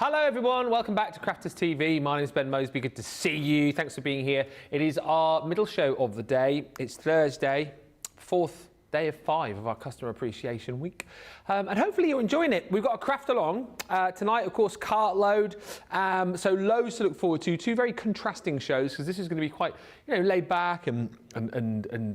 Hello everyone, welcome back to Crafters TV. My name is Ben Moseby, good to see you. Thanks for being here. It is our middle show of the day. It's Thursday, 4th day of 5 of our Customer Appreciation Week. And hopefully you're enjoying it. We've got a craft along. Tonight, of course, cartload. So loads to look forward to. Two very contrasting shows, because this is going to be quite, laid back and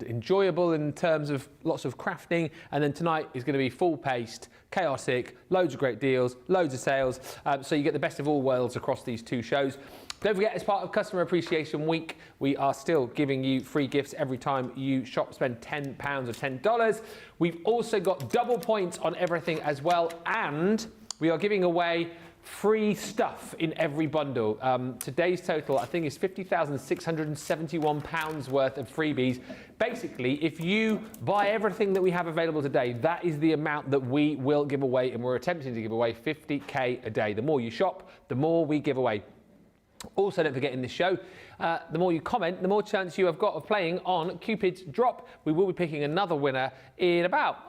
enjoyable in terms of lots of crafting. And then tonight is going to be full-paced, chaotic, loads of great deals, loads of sales. So you get the best of all worlds across these two shows. Don't forget, as part of Customer Appreciation Week, we are still giving you free gifts every time you spend £10 or $10. We've also got double points on everything as well, and we are giving away free stuff in every bundle. Today's total, I think, is £50,671 worth of freebies. Basically, if you buy everything that we have available today, that is the amount that we will give away, and we're attempting to give away 50k a day. The more you shop, the more we give away. Also, don't forget, in this show, the more you comment, the more chance you have got of playing on Cupid's Drop. We will be picking another winner in about,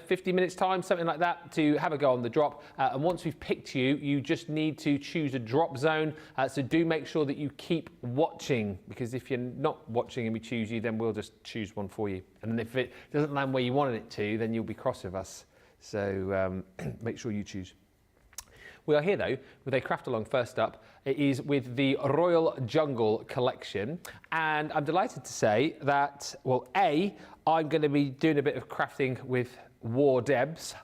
50 minutes time, something like that, to have a go on the drop. And once we've picked you, you just need to choose a drop zone. So do make sure that you keep watching, because if you're not watching and we choose you, then we'll just choose one for you. And if it doesn't land where you wanted it to, then you'll be cross with us. So make sure you choose. We are here, though, with a craft along first up. It is with the Royal Jungle collection. And I'm delighted to say that, well, A, I'm going to be doing a bit of crafting with War Debs.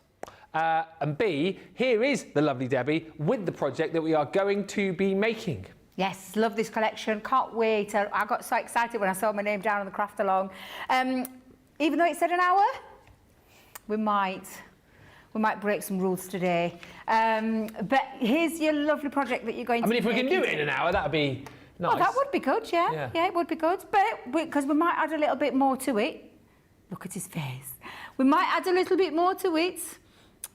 And B, here is the lovely Debbie with the project that we are going to be making. Yes, love this collection. Can't wait. I got so excited when I saw my name down on the craft along. Even though it said an hour, we might break some rules today. But here's your lovely project that you're going to I mean, if we can do it in an hour, that would be nice. Oh, that would be good, yeah. Yeah, it would be good. But because we might add a little bit more to it. Look at his face. We might add a little bit more to it.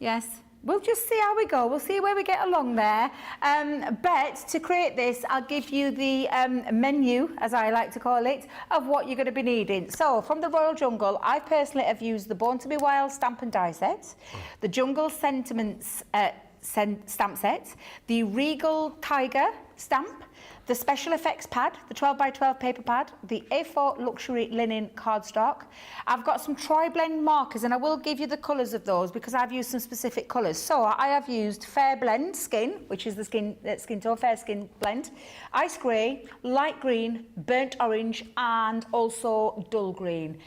Yes. We'll just see how we go. We'll see where we get along there. But to create this, I'll give you the menu, as I like to call it, of what you're going to be needing. So, from the Royal Jungle, I personally have used the Born to be Wild stamp and die set, the Jungle Sentiments stamp set, the Regal Tiger stamp, the Special Effects pad, the 12x12 paper pad, the A4 Luxury Linen cardstock. I've got some tri-blend markers, and I will give you the colours of those because I've used some specific colours. So I have used Fair Blend Skin, which is the skin tone, Fair Skin Blend, Ice Grey, Light Green, Burnt Orange, and also Dull Green.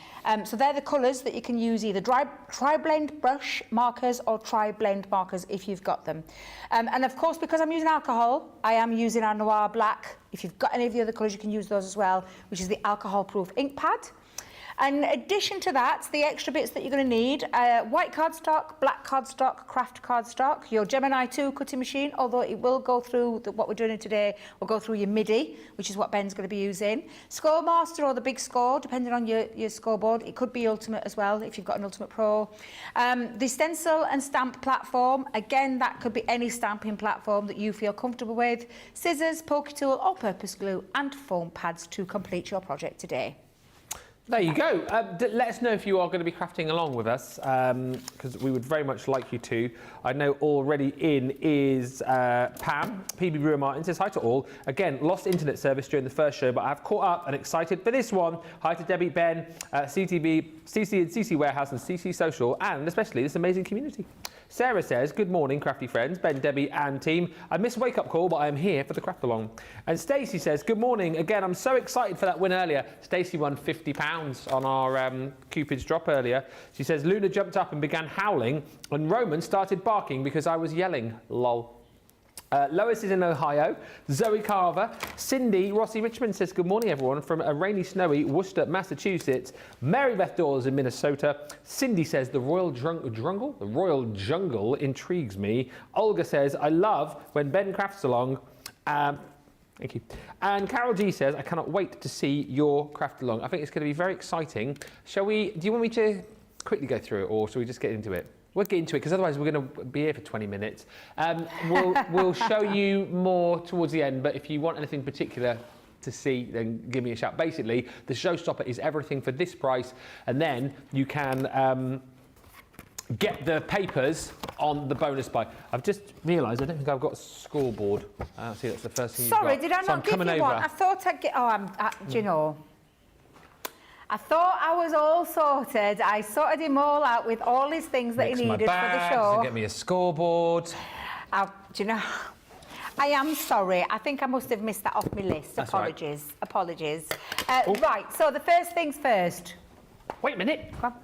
So they're the colours that you can use, either tri-blend brush markers or tri-blend markers if you've got them. And of course, because I'm using alcohol, I am using our Noir Black. If you've got any of the other colours, you can use those as well, which is the alcohol-proof ink pad. And in addition to that, the extra bits that you're going to need, white cardstock, black cardstock, Kraft cardstock, your Gemini II cutting machine, although it will go through, what we're doing today, will go through your MIDI, which is what Ben's going to be using. Score Master or the big score, depending on your scoreboard. It could be Ultimate as well, if you've got an Ultimate Pro. The stencil and stamp platform, again, that could be any stamping platform that you feel comfortable with. Scissors, pokey tool, all-purpose glue, and foam pads to complete your project today. There you go. Let us know if you are going to be crafting along with us, because we would very much like you to. I know already in is Pam, PB Brewer Martin, says hi to all. Again, lost internet service during the first show, but I've caught up and excited for this one. Hi to Debbie, Ben, CTV, CC and CC Warehouse and CC Social, and especially this amazing community. Sarah says, good morning, crafty friends, Ben, Debbie and team. I missed wake up call, but I am here for the craft along. And Stacey says, good morning. Again, I'm so excited for that win earlier. Stacey won £50 on our Cupid's Drop earlier. She says, Luna jumped up and began howling, and Roman started barking because I was yelling. Lol. Lois is in Ohio. Zoe Carver. Cindy Rossi Richmond says, good morning, everyone, from a rainy, snowy Worcester, Massachusetts. Mary Beth Dawes in Minnesota. Cindy says, the Royal Jungle intrigues me. Olga says, I love when Ben crafts along. Thank you. And Carol G says, I cannot wait to see your craft along. I think it's going to be very exciting. Do you want me to quickly go through it, or shall we just get into it? We'll get into it, because otherwise we're going to be here for 20 minutes. We'll show you more towards the end, but if you want anything particular to see, then give me a shout. Basically, the showstopper is everything for this price, and then you can get the papers on the bonus buy. I've just realised I don't think I've got a scoreboard. See, that's the first thing you've got. Sorry, did I not give you one? I thought I'd get... Oh, do you know? I thought I was all sorted. I sorted him all out with all his things that he needed for the show. And get me a scoreboard. Do you know... I am sorry. I think I must have missed that off my list. That's Apologies. Right. Apologies. Right, so the first things first. Wait a minute. Come on.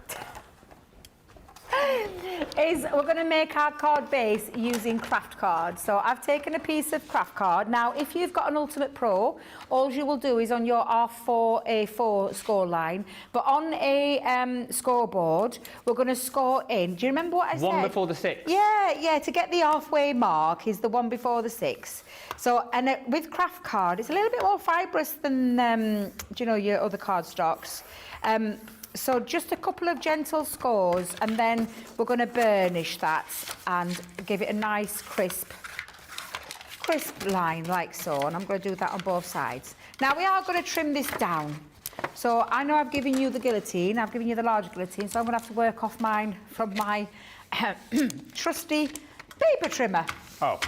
Is we're going to make our card base using Kraft cards. So I've taken a piece of Kraft card. Now, if you've got an Ultimate Pro, all you will do is on your R4A4 score line, but on a scoreboard, we're going to score in. Do you remember what I said? 1 before the 6. Yeah, to get the halfway mark is the 1 before the 6. So, and with Kraft card, it's a little bit more fibrous than, do you know, your other card stocks. So just a couple of gentle scores, and then we're going to burnish that and give it a nice crisp line like so. And I'm going to do that on both sides. Now we are going to trim this down. So I know I've given you the guillotine, I've given you the large guillotine, so I'm going to have to work off mine from my trusty paper trimmer. Oh.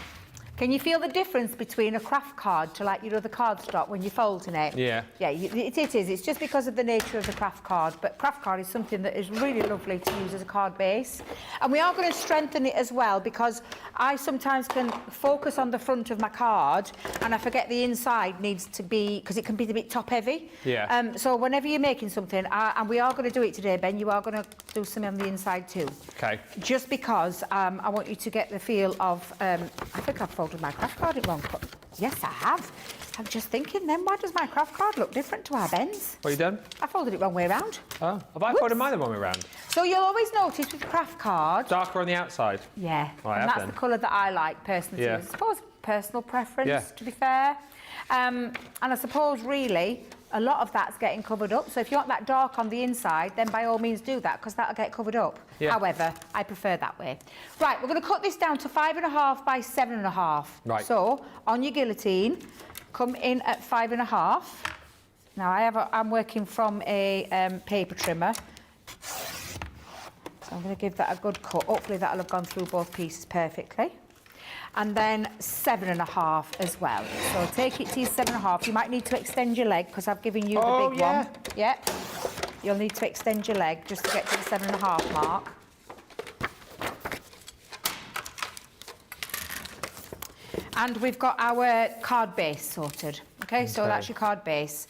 Can you feel the difference between a Kraft card to like your other card stock when you're folding it? Yeah. Yeah, it is. It's just because of the nature of the Kraft card. But Kraft card is something that is really lovely to use as a card base. And we are going to strengthen it as well, because I sometimes can focus on the front of my card and I forget the inside needs to be, because it can be a bit top heavy. Yeah. So whenever you're making something, and we are going to do it today, Ben, you are going to do something on the inside too. Okay. Just because I want you to get the feel of, I think I've folded my Kraft card it wrong. Yes, I have. I'm just thinking then, why does my Kraft card look different to our Ben's? What have you done? I folded it wrong way around. Oh, have I folded mine the wrong way around? So you'll always notice with Kraft card... Darker on the outside? Yeah, Oh, I and have that's then. the colour that I like personally. Yeah. I suppose personal preference, Yeah. to be fair. And I suppose really a lot of that's getting covered up. So if you want that dark on the inside, then by all means do that, because that'll get covered up. Yeah. However, I prefer that way. Right, we're going to cut this down to 5.5 by 7.5. Right. So on your guillotine, come in at 5.5. Now I'm working from a paper trimmer. So I'm going to give that a good cut. Hopefully that'll have gone through both pieces perfectly. And then 7.5 as well. So take it to your 7.5. You might need to extend your leg because I've given you the big one. Yeah. You'll need to extend your leg just to get to the 7.5 mark. And we've got our card base sorted. Okay, so that's your card base.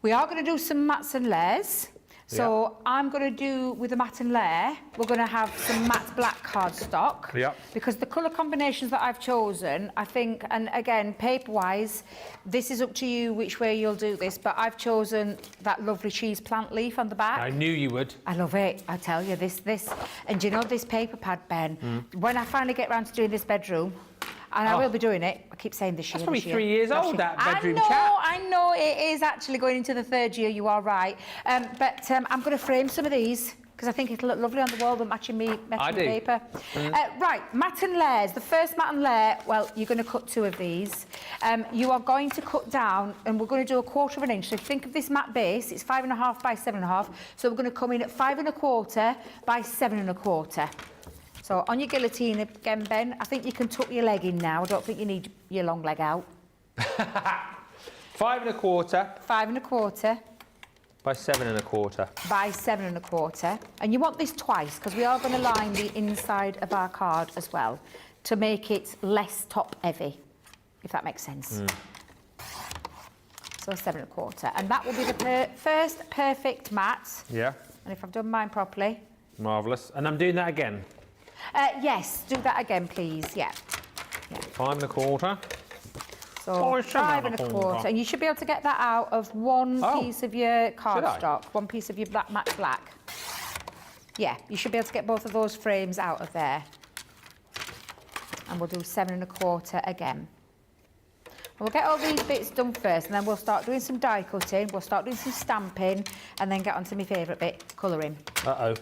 We are going to do some mats and layers. So I'm going to do, with the matte and layer, we're going to have some matte black cardstock. Yeah. Because the colour combinations that I've chosen, I think, and again, paper-wise, this is up to you which way you'll do this, but I've chosen that lovely cheese plant leaf on the back. I knew you would. I love it, I tell you, this. And do you know this paper pad, Ben? When I finally get round to doing this bedroom, and I will be doing it. I keep saying this year. That's probably this year. 3 years old, that bedroom chat. I know, it is actually going into the 3rd year, you are right. But I'm going to frame some of these, because I think it'll look lovely on the wall with matching paper. Right, mat and layers. The first mat and layer, well, you're going to cut 2 of these. You are going to cut down, and we're going to do 1/4 of an inch. So if you think of this mat base, it's 5.5 by 7.5. So we're going to come in at 5.25 by 7.25. So on your guillotine again, Ben, I think you can tuck your leg in now. I don't think you need your long leg out. 5.25. 5.25. By 7.25. By 7.25. And you want this twice, because we are going to line the inside of our card as well, to make it less top heavy, if that makes sense. So 7.25. And that will be the first perfect mat. Yeah. And if I've done mine properly. Marvellous. And I'm doing that again. Yes, do that again, please. Yeah. 5.25. So 5.25, and you should be able to get that out of one piece of your cardstock, one piece of your matte black. Yeah, you should be able to get both of those frames out of there. And we'll do 7.25 again. We'll get all these bits done first, and then we'll start doing some die cutting, we'll start doing some stamping, and then get on to my favourite bit, colouring. Uh-oh.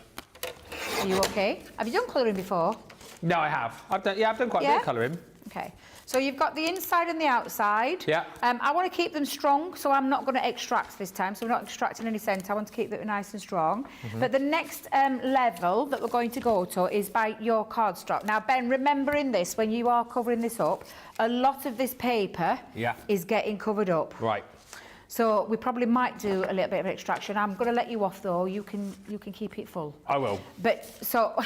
Are you okay? Have you done colouring before? No, I have. I've done quite a bit of colouring. Okay, so you've got the inside and the outside. Yeah. I want to keep them strong, so I'm not going to extract this time. So we're not extracting any scent. I want to keep them nice and strong. But the next level that we're going to go to is by your cardstock. Now, Ben, remembering this, when you are covering this up, a lot of this paper is getting covered up. Right. So we probably might do a little bit of extraction. I'm going to let you off though. You can keep it full. I will. But so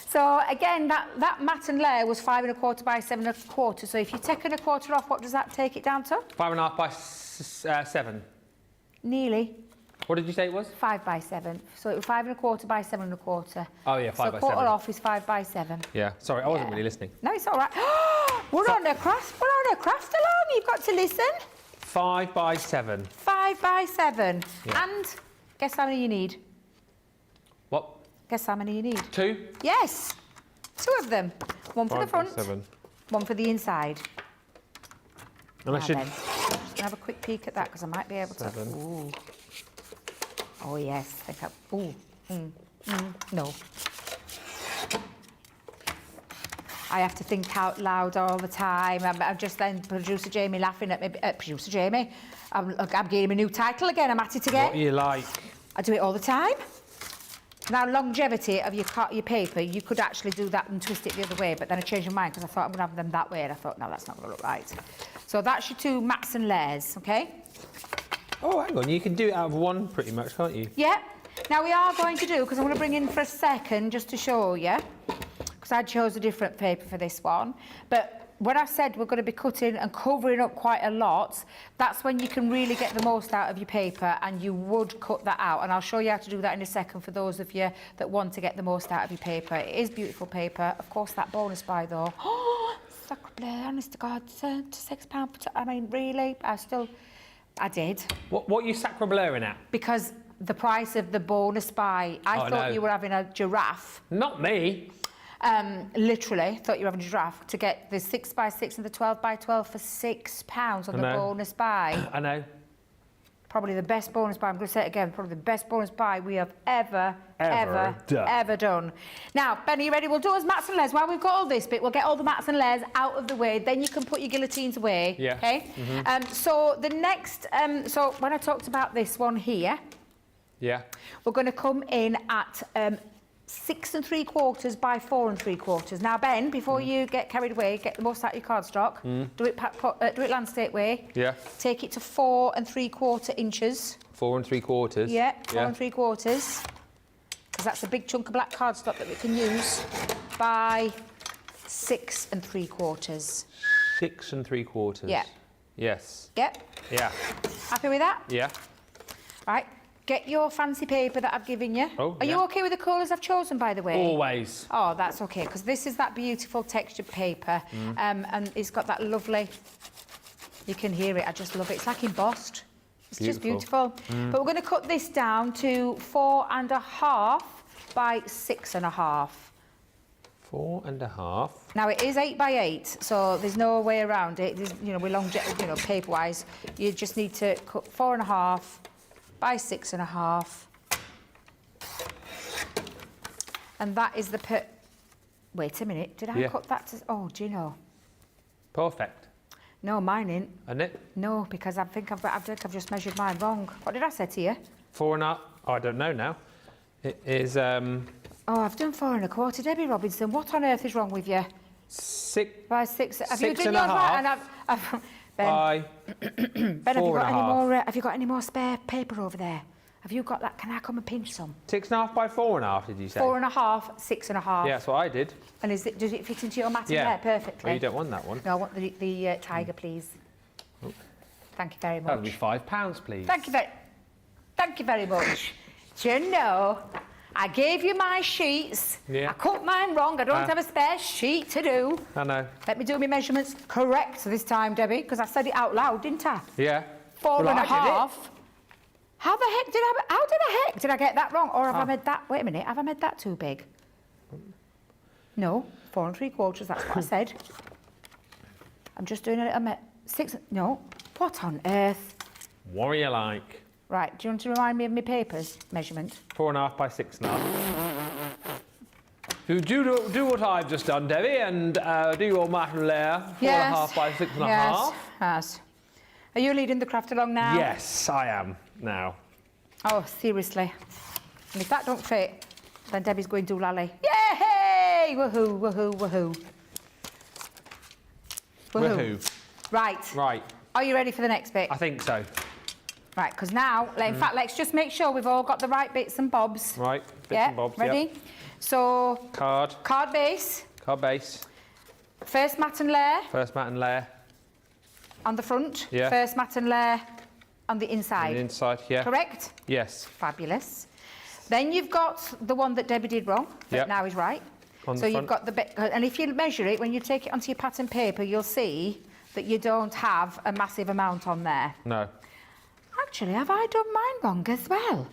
so again, that matten layer was 5 1/4 by 7 1/4. So if you take 1/4 off, what does that take it down to? 5.5 by 7. Nearly. What did you say it was? 5 by 7. So it was 5 1/4 by 7 1/4. Oh yeah, 5 by 7. So quarter off is 5 by 7. Yeah. Sorry, I wasn't really listening. No, it's all right. We're on a craft alarm. You've got to listen. 5 by 7. 5 by 7. Yeah. And guess how many you need? What? Guess how many you need? 2? Yes. 2 of them. One for the 5 by front, 7. one for the inside. And I Now should. then, just gonna have a quick peek at that because I might be able 7. to. Ooh. Oh yes. I think ooh. No. I have to think out loud all the time. I'm just then producer Jamie laughing at me. Producer Jamie, I'm getting him a new title again. I'm at it again. What you like? I do it all the time. Now, longevity of your paper, you could actually do that and twist it the other way, but then I changed my mind because I thought I'm going to have them that way, and I thought, no, that's not going to look right. So that's your 2 mats and layers, okay? Oh, hang on. You can do it out of one pretty much, can't you? Yeah. Now, we are going to do, because I'm going to bring in for a second just to show you, because I chose a different paper for this one, but when I said we're going to be cutting and covering up quite a lot, that's when you can really get the most out of your paper, and you would cut that out. And I'll show you how to do that in a second for those of you that want to get the most out of your paper. It is beautiful paper. Of course, that bonus buy though. Oh, sacre bleu, honest to God, £6. I mean, really? I did. What are you sacre-blurring at? Because the price of the bonus buy, I thought you were having a giraffe. Not me. Literally, thought you were having a giraffe to get the 6 by 6 and the 12 by 12 for £6 on the bonus buy. I know. Probably the best bonus buy, I'm going to say it again, probably the best bonus buy we have ever done. Now, Ben, are you ready? We'll do as mats and layers. While we've got all this bit, we'll get all the mats and layers out of the way, then you can put your guillotines away. Yeah. Okay? So the next, so when I talked about this one here, we're going to come in at 6 3/4 by 4 3/4. Now, Ben, before you get carried away, get the most out of your cardstock. Do it landscape way. Yeah. Take it to 4 3/4 inches. 4 3/4. Yeah, 4 3/4. Because that's a big chunk of black cardstock that we can use. By 6 3/4. 6 3/4. Yeah. Yes. Yep. Yeah. Happy with that? Yeah. Right. Get your fancy paper that I've given you. Oh, Are you okay with the colours I've chosen, by the way? Always. Oh, that's okay, because this is that beautiful textured paper, and it's got that lovely, you can hear it, I just love it. It's like embossed. It's just beautiful. But we're going to cut this down to 4 1/2 by 6 1/2. 4 1/2. Now it is 8 by 8, so there's no way around it. There's, we're paper-wise, you just need to cut 4 1/2 by 6 1/2. And that is the wait a minute, did I cut that to... Oh, do you know? Perfect. No, mine ain't. Isn't it? No, because I think I've just measured mine wrong. What did I say to you? 4 1/2. Oh, I don't know now. It is... Oh, I've done 4 1/4. Debbie Robinson, what on earth is wrong with you? 6 By 6... Have you 6 done yours 1/2 right? And I've Ben, by Ben, have you got any more spare paper over there? Have you got that? Can I come and pinch some? 6 1/2 by 4 1/2, did you say? 4 1/2, 6 1/2. Yeah, that's what I did. And does it fit into your mat in there perfectly? Oh, you don't want that one. No, I want the tiger, please. Oh. Thank you very much. That'll be £5, please. Thank you very much. Do you know, I gave you my sheets. Yeah. I cut mine wrong. I don't have a spare sheet to do. I know. Let me do my measurements correct this time, Debbie, because I said it out loud, didn't I? Yeah. 4 Well, I did1/2. it. How the heck did I get that wrong? Or have I made that, wait a minute, have I made that too big? No, 4 3/4, that's what I said. I'm just doing a little 6, no, what on earth? What are you like? Right, do you want to remind me of my papers measurement? 4 1/2 by 6 1/2. Do what I've just done, Debbie, and do your matten layer, 4.5 by 6.5. Yes. Are you leading the craft along now? Yes, I am now. Oh, seriously. And if that don't fit, then Debbie's going doolally. Yay! Woohoo, woohoo, woohoo. Woohoo. Right. Right. Are you ready for the next bit? I think so. Right, because now, in fact, let's just make sure we've all got the right bits and bobs. Right, bits and bobs, ready? Yep. So, Card base, base, first matten layer first matten layer, on the front, Yeah. first matten layer on the inside. and the inside, yeah. Correct? Yes. Fabulous. Then you've got the one that Debbie did wrong, but Yep. now is right. On So the you've front. got the bit, and if you measure it, when you take it onto your pattern paper, you'll see that you don't have a massive amount on there. No. Actually, have I done mine wrong as well?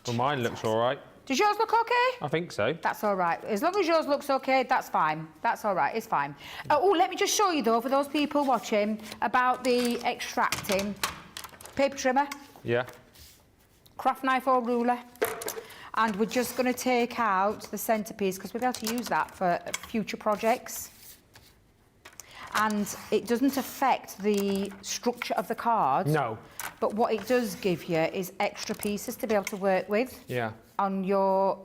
Well, mine looks all right. Does yours look okay? I think so. That's all right. As long as yours looks okay, that's fine. That's all right, it's fine. Oh, let me just show you though, for those people watching, about the extracting. Paper trimmer, Yeah. craft knife or ruler. And we're just going to take out the centrepiece because we'll be able to use that for future projects. And it doesn't affect the structure of the card. No. But what it does give you is extra pieces to be able to work with. Yeah. On your,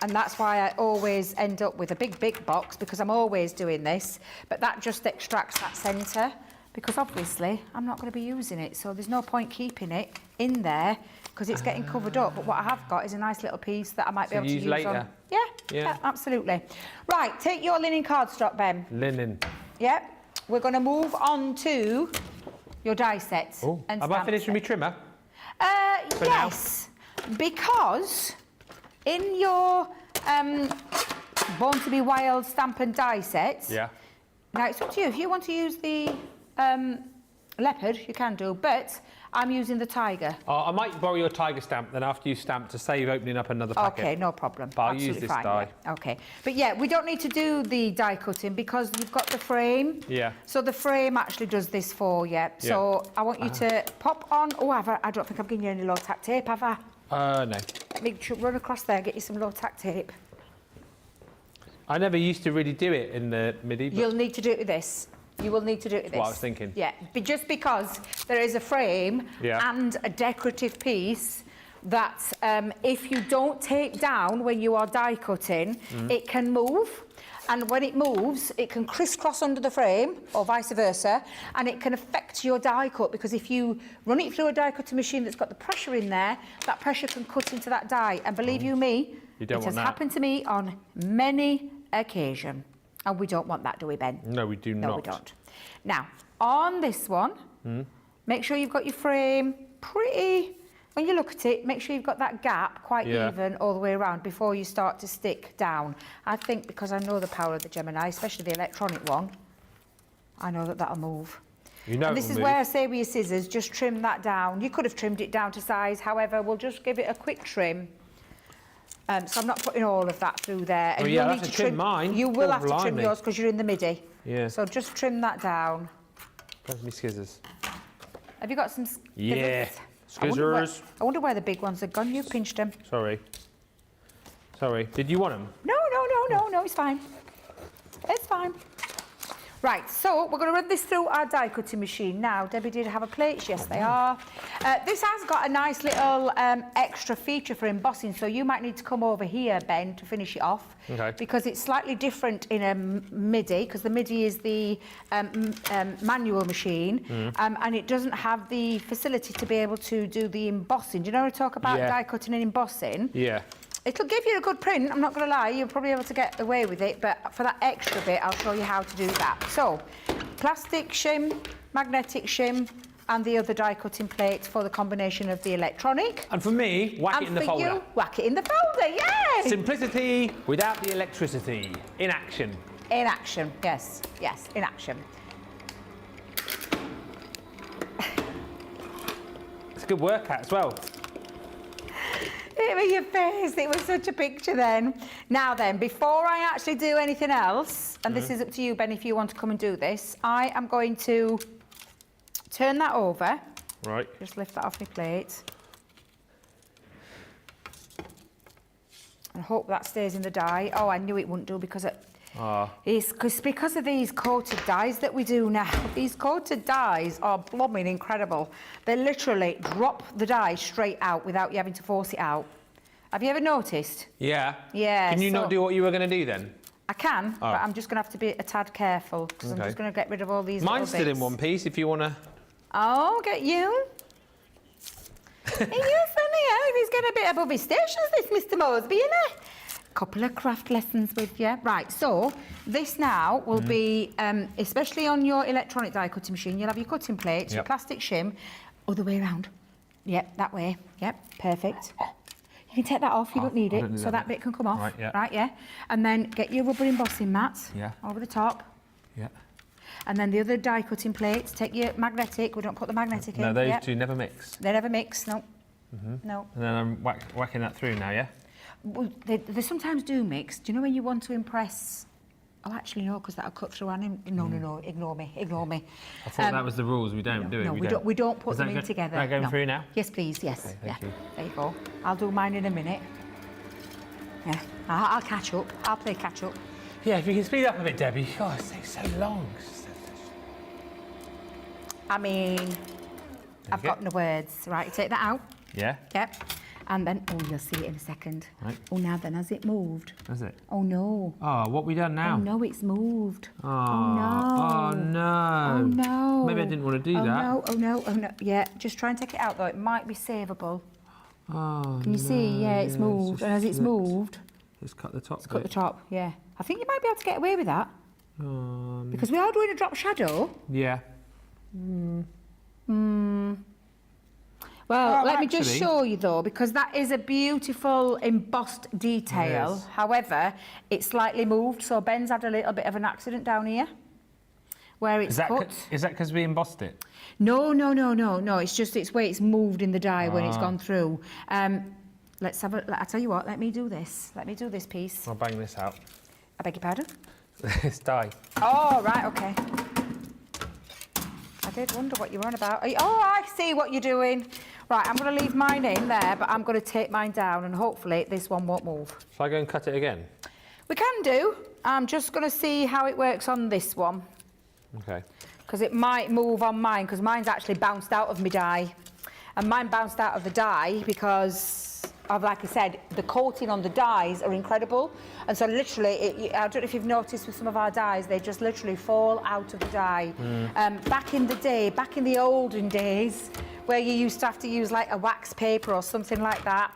and that's why I always end up with a big box, because I'm always doing this, but that just extracts that centre, because obviously I'm not going to be using it, so there's no point keeping it in there because it's getting covered up. But what I have got is a nice little piece that I might be able to use later. on. Yeah, absolutely. Right, take your linen cardstock, Ben. Linen. Yeah, we're going to move on to your die sets. Oh, and have I stamp finished with my sets. trimmer? Yes, because in your Born to be Wild stamp and die sets, Yeah. now it's up to you. If you want to use the leopard, you can do, but I'm using the tiger. I might borrow your tiger stamp then after you stamp to save opening up another packet. Okay, no problem. But I'll Absolutely use this fine, die. yeah. Okay, but yeah, we don't need to do the die cutting because you've got the frame. Yeah. So the frame actually does this for you. So I want you to pop on. Oh, I don't think I've given you any low tack tape, have I? No. Make sure run across there, get you some low tack tape. I never used to really do it in the MIDI, but You'll need to do it with this. You will need to do it with this. what I was thinking. Yeah, but just because there is a frame and a decorative piece that if you don't take down when you are die cutting, it can move. And when it moves, it can crisscross under the frame or vice versa, and it can affect your die cut, because if you run it through a die cutting machine that's got the pressure in there, that pressure can cut into that die. And believe you me, You don't it want has that. happened to me on many occasions. And we don't want that, do we, Ben? No, we do not. No, we don't. Now, on this one, make sure you've got your frame pretty... When you look at it, make sure you've got that gap quite even all the way around before you start to stick down. I think because I know the power of the Gemini, especially the electronic one, I know that that'll move. You know And this it'll is move. where I say with your scissors, just trim that down. You could have trimmed it down to size, however, we'll just give it a quick trim. So I'm not putting all of that through there. Oh, And yeah, you'll I'll need have to trim mine. You will Oh, have to trim blimey. yours because you're in the MIDI. Yeah. So just trim that down. Where's my scissors? Have you got some scissors? Yeah. I Scissors. wonder where the big ones have gone. You've pinched them. Sorry. Did you want them? No, it's fine. It's fine. Right, so we're going to run this through our die cutting machine now. Debbie did have a plate. Yes, they are. This has got a nice little extra feature for embossing, so you might need to come over here, Ben, to finish it off. Okay. Because it's slightly different in a MIDI, because the MIDI is the manual machine, and it doesn't have the facility to be able to do the embossing. Do you know when I talk about die cutting and embossing? Yeah. It'll give you a good print, I'm not going to lie, you'll probably be able to get away with it, but for that extra bit, I'll show you how to do that. So, plastic shim, magnetic shim, and the other die cutting plate for the combination of the electronic. And for me, whack it in the folder. And for you, whack it in the folder, yay! Simplicity without the electricity. In action. In action, yes, in action. It's a good workout as well. It was your face, it was such a picture then. Now then, before I actually do anything else, and this is up to you, Ben, if you want to come and do this, I am going to turn that over. Right. Just lift that off my plate. And hope that stays in the die. Oh, I knew it wouldn't do because because of these coated dies that we do now. These coated dies are blooming incredible. They literally drop the die straight out without you having to force it out. Have you ever noticed? Yeah. Yeah. Can you not do what you were going to do then? I can, but I'm just going to have to be a tad careful because I'm just going to get rid of all these Mine's little still bits. in one piece if you want to... Oh, get you. Are you funny, eh? He's getting a bit above his stations, this Mr. Moseby, isn't he? Couple of craft lessons with you. Right, so this now will be, especially on your electronic die cutting machine, you'll have your cutting plates, your plastic shim, other way around. Yep, that way. Yep, perfect. You can take that off, you don't need it, so that bit can come off. Right, yeah. And then get your rubber embossing mats over the top. Yeah. And then the other die cutting plates, take your magnetic, we don't put the magnetic in. No, those two never mix. They never mix, no. No. And then I'm whacking that through now, yeah? Well, they sometimes do mix. Do you know when you want to impress... Oh, actually, no, because that'll cut through and... No, ignore me. I thought that was the rules. We don't do it. No, we don't put them in together. Is that going through now? Yes, please, yes. Okay, thank you. There you go. I'll do mine in a minute. Yeah, I'll catch up. I'll play catch up. Yeah, if you can speed up a bit, Debbie. Oh, it takes so long. I mean, I've got no words. Right, you take that out. Yeah? Yep. And then, oh, you'll see it in a second. Right. Oh, now then, has it moved? Has it? Oh, no. Oh, what have we done now? Oh, no, it's moved. Oh, no. Oh, no. Oh, no. Maybe I didn't want to do that. Oh, no. Yeah, just try and take it out, though. It might be savable. Oh, Can you see? Yeah, it's moved. And as it's moved... Let's cut the top Let's cut the top, yeah. I think you might be able to get away with that. Because we are doing a drop shadow. Yeah. Well, let me just show you though, because that is a beautiful embossed detail. Yes. However, it's slightly moved, so Ben's had a little bit of an accident down here, where it's cut. Is that because we embossed it? No. It's just it's where it's moved in the die when it's gone through. Let's have a. I tell you what. Let me do this. Let me do this piece. I'll bang this out. I beg your pardon. It's die. Oh right, okay. I did wonder what you were on about. Oh, I see what you're doing. Right, I'm going to leave mine in there, but I'm going to take mine down and hopefully this one won't move. Shall I go and cut it again? We can do. I'm just going to see how it works on this one. Okay. Because it might move on mine, because mine's actually bounced out of my die. And mine bounced out of the die because of, like I said, the coating on the dies are incredible. And so literally, I don't know if you've noticed with some of our dies, they just literally fall out of the die. Back in the day, back in the olden days, where you used to have to use like a wax paper or something like that,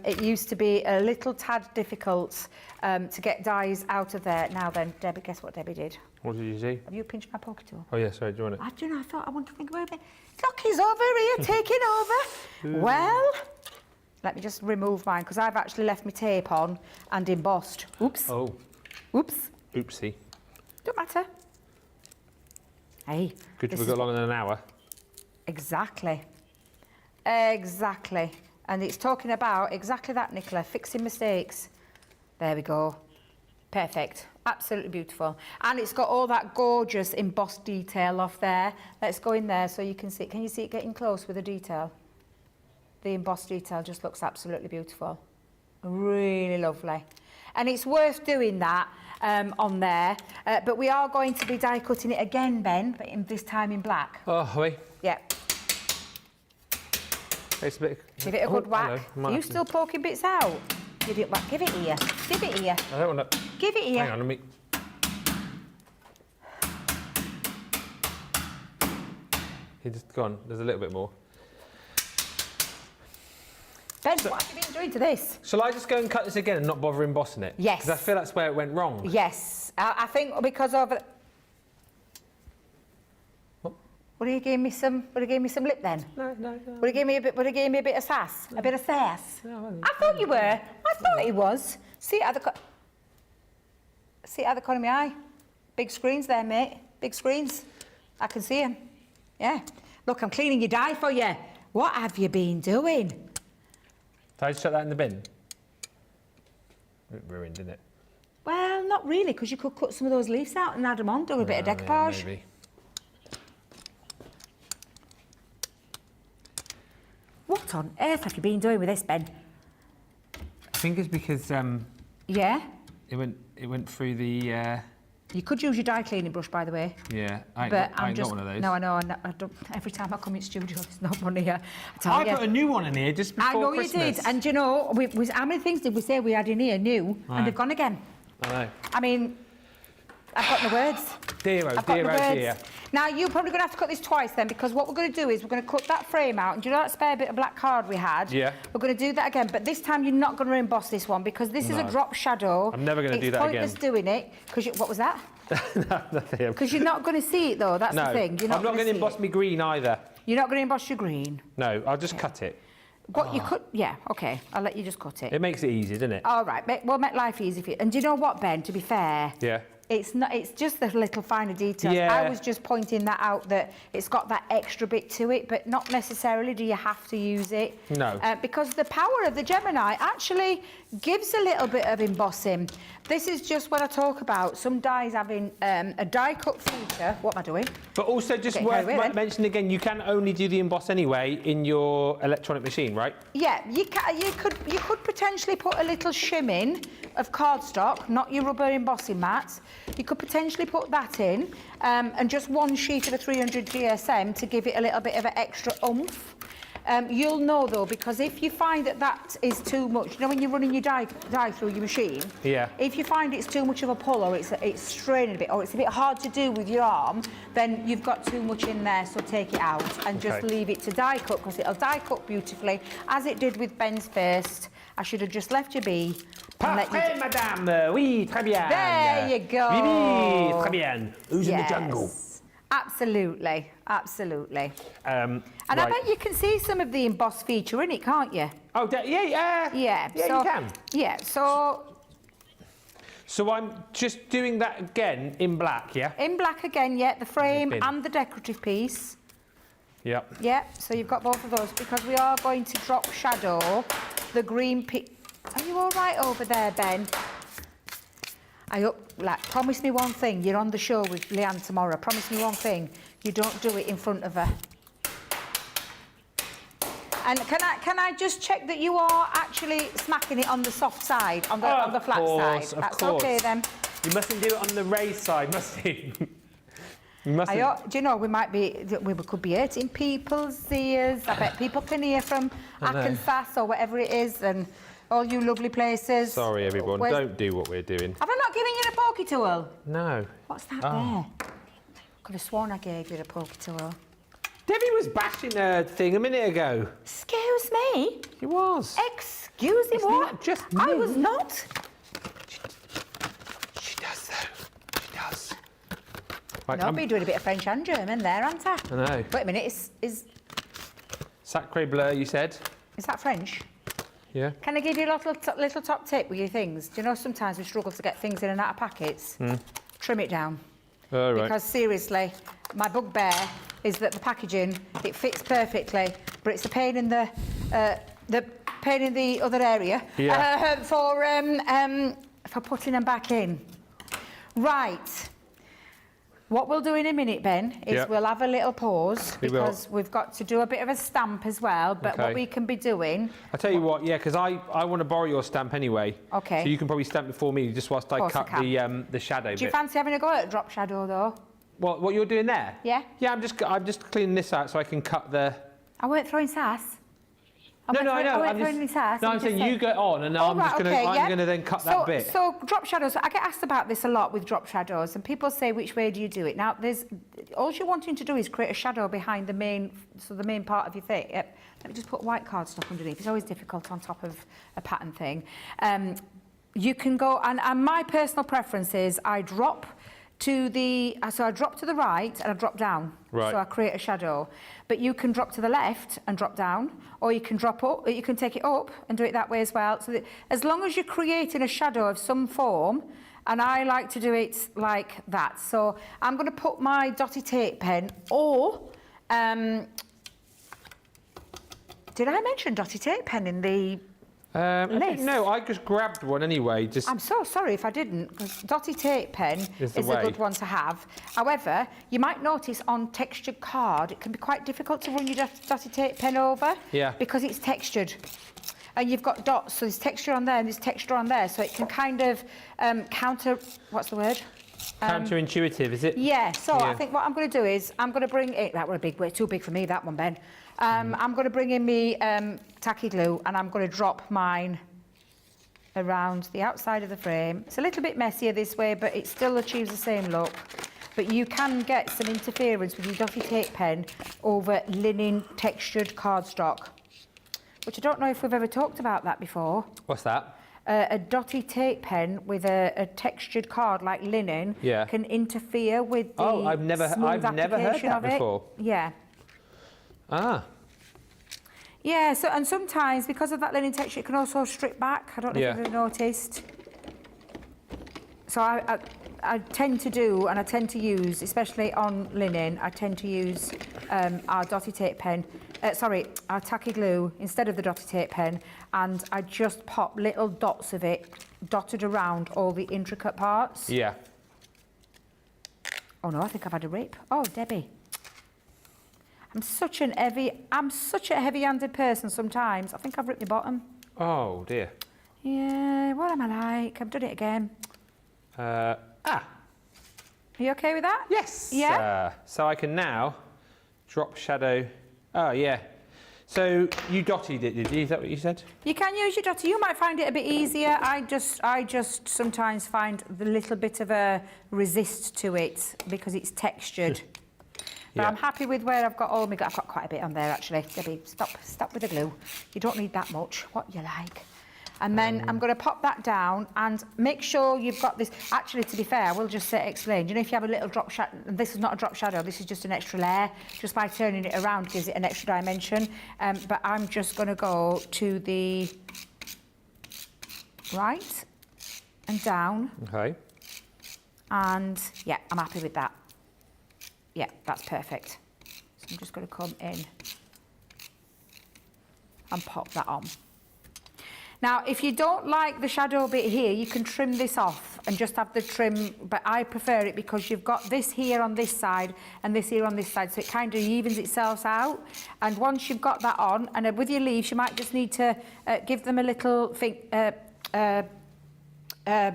it used to be a little tad difficult to get dies out of there. Now then, Debbie, guess what Debbie did? What did you see? Have you pinched my pocket tool? Oh yeah, sorry, do you want it? I don't know, I want to think about it. Look, he's over here, taking over. Well, let me just remove mine, because I've actually left my tape on and embossed. Oops. Oh. Oops. Oopsie. Don't matter. Hey. Good job we got longer than an hour. Exactly. And it's talking about exactly that, Nicola, fixing mistakes. There we go. Perfect. Absolutely beautiful. And it's got all that gorgeous embossed detail off there. Let's go in there so you can see it. Can you see it getting close with the detail? The embossed detail just looks absolutely beautiful. Really lovely. And it's worth doing that on there. But we are going to be die cutting it again, Ben, but this time in black. Oh, are we? Yeah. It's a bit... Give it a good whack. Are you still poking bits out? Give it whack. Give it here. Give it here. I don't want to... Give it here. Hang on, let me... He just gone. There's a little bit more. Ben, what have you been doing to this? Shall I just go and cut this again and not bother embossing it? Yes. Because I feel that's where it went wrong. Yes. I think because of... What? Would he give me some lip then? No. Would he give me a bit of sass? No. A bit of sass? No, I thought you were. I thought he was. See it at the corner of my eye. Big screens there, mate. Big screens. I can see him. Yeah. Look, I'm cleaning your die for you. What have you been doing? Did I just chuck that in the bin? It ruined, didn't it? Well, not really, because you could cut some of those leaves out and add them on, do a bit of decoupage. Yeah, maybe. What on earth have you been doing with this, Ben? I think it's because Yeah. it went through the. You could use your dye cleaning brush, by the way. Yeah, I'm got just one of those. No, I know. I don't, every time I come in studio, there's no money here. I put a new one in here just before I know Christmas. you did, and you know, how many things did we say we had in here new, and they've gone again? I know. I mean, I've got no words. Dear, dear. Now, you're probably going to have to cut this twice then, because what we're going to do is we're going to cut that frame out, and do you know that spare bit of black card we had? Yeah. We're going to do that again, but this time you're not going to emboss this one, because this is a drop shadow. I'm never going to do that again. It's pointless doing it, because what was that? Nothing. Because you're not going to see it, though, that's the thing. I'm not going to emboss me green either. You're not going to emboss your green? No, I'll just cut it. What you could, yeah, okay, I'll let you just cut it. It makes it easy, doesn't it? All right, we'll make life easy for you. And do you know what, Ben, to be fair? Yeah. It's not. It's just the little finer details. Yeah. I was just pointing that out, that it's got that extra bit to it, but not necessarily do you have to use it. No. Because the power of the Gemini actually gives a little bit of embossing. This is just what I talk about. Some dyes having a die cut feature. What am I doing? But also just worth mentioning again, you can only do the emboss anyway in your electronic machine, right? Yeah, you could potentially put a little shim in of cardstock, not your rubber embossing mats. You could potentially put that in, and just one sheet of a 300 GSM to give it a little bit of an extra oomph. You'll know though, because if you find that is too much, you know when you're running your dye through your machine? Yeah. If you find it's too much of a pull, or it's straining a bit, or it's a bit hard to do with your arm, then you've got too much in there, so take it out and just leave it to die cut, because it'll die cut beautifully, as it did with Ben's first. I should have just left you be. Parfait, madame. Oui, très bien. There you go. Oui, oui, très bien. Who's in the jungle? Absolutely, absolutely. And I right. bet you can see some of the emboss feature in it, can't you? Oh, yeah. Yeah, so, you can. Yeah, so... So I'm just doing that again in black, yeah? In black again, yeah, the frame and the decorative piece. Yep. Yeah, so you've got both of those, because we are going to drop shadow the green piece. Are you all right over there, Ben? Promise me one thing. You're on the show with Leanne tomorrow. Promise me one thing. You don't do it in front of her. And can I just check that you are actually smacking it on the soft side, on the flat side? That's okay then. You mustn't do it on the raised side, must you? You mustn't. Do you know, we could be hurting people's ears. I bet people can hear from Arkansas or whatever it is, and all you lovely places. Sorry, everyone. Don't do what we're doing. Have I not given you a pokey tool? No. What's that there? Could have sworn I gave you a pokey tool. Debbie was bashing her thing a minute ago. Excuse me? She was. Excuse me, it's what? Not just me. I was not. She does, though. She does. Right, No, I've been doing a bit of French and German there, haven't I? I know. Wait a minute, is Sacre bleu, you said? Is that French? Yeah. Can I give you a little top tip with your things? Do you know sometimes we struggle to get things in and out of packets? Trim it down. All right. Because seriously, my bugbear is that the packaging, it fits perfectly, but it's a pain in the other area for putting them back in. Right. What we'll do in a minute, Ben, is we'll have a little pause, because we've got to do a bit of a stamp as well. But what we can be doing... I'll tell you what, because I want to borrow your stamp anyway. Okay. So you can probably stamp before me, just whilst I cut the shadow bit. Do you fancy having a go at drop shadow, though? What you're doing there? Yeah. Yeah, I'm just cleaning this out so I can cut the... I weren't throwing sass. No, I know. I'm saying you go on, and I'm going to then cut that bit. So drop shadows. I get asked about this a lot with drop shadows, and people say, which way do you do it? Now, all you're wanting to do is create a shadow behind the main part of your thing. Let me just put white cardstock underneath. It's always difficult on top of a pattern thing. You can go, and my personal preference is I drop to the right and I drop down. Right. So I create a shadow. But you can drop to the left and drop down, or you can drop up, or you can take it up and do it that way as well. So that, as long as you're creating a shadow of some form, and I like to do it like that. So I'm going to put my dotty tape pen, or did I mention dotty tape pen in the list? No, I just grabbed one anyway. I'm so sorry if I didn't, because dotty tape pen is a good one to have. However, you might notice on textured card, it can be quite difficult to run your dotty tape pen over, because it's textured. and you've got dots, so there's texture on there and there's texture on there, so it can kind of counter, what's the word? Counterintuitive, is it? Yeah, so I think what I'm going to do is I'm going to bring it, that were a big way, too big for me, that one, Ben. I'm going to bring in me tacky glue and I'm going to drop mine around the outside of the frame. It's a little bit messier this way, but it still achieves the same look. But you can get some interference with your dotty tape pen over linen textured cardstock, which I don't know if we've ever talked about that before. What's that? A dotty tape pen with a textured card like linen can interfere with the I've never heard that before. Yeah. Ah. Yeah, so and sometimes because of that linen texture, it can also strip back. I don't know if you've ever noticed. So I tend to do, and I tend to use, especially on linen, I tend to use our dotty tape pen, our tacky glue instead of the dotty tape pen, and I just pop little dots of it dotted around all the intricate parts. Yeah. Oh no, I think I've had a rip. Oh, Debbie. I'm such a heavy-handed person sometimes. I think I've ripped my bottom. Oh dear. Yeah, what am I like? I've done it again. Are you okay with that? Yes. Yeah. So I can now drop shadow. Oh yeah. So you dotted it, did you? Is that what you said? You can use your dotty. You might find it a bit easier. I just sometimes find the little bit of a resist to it because it's textured. But I'm happy with where I've got all my. I've got quite a bit on there actually. Debbie, stop with the glue. You don't need that much. What you like. And then I'm going to pop that down and make sure you've got this. Actually, to be fair, I will just explain. You know, if you have a little drop shadow, this is not a drop shadow, this is just an extra layer. Just by turning it around gives it an extra dimension. But I'm just going to go to the right and down. Okay. And yeah, I'm happy with that. Yeah, that's perfect. So I'm just going to come in and pop that on. Now, if you don't like the shadow bit here, you can trim this off and just have the trim, but I prefer it because you've got this here on this side and this here on this side, so it kind of evens itself out. And once you've got that on, and with your leaves, you might just need to give them a little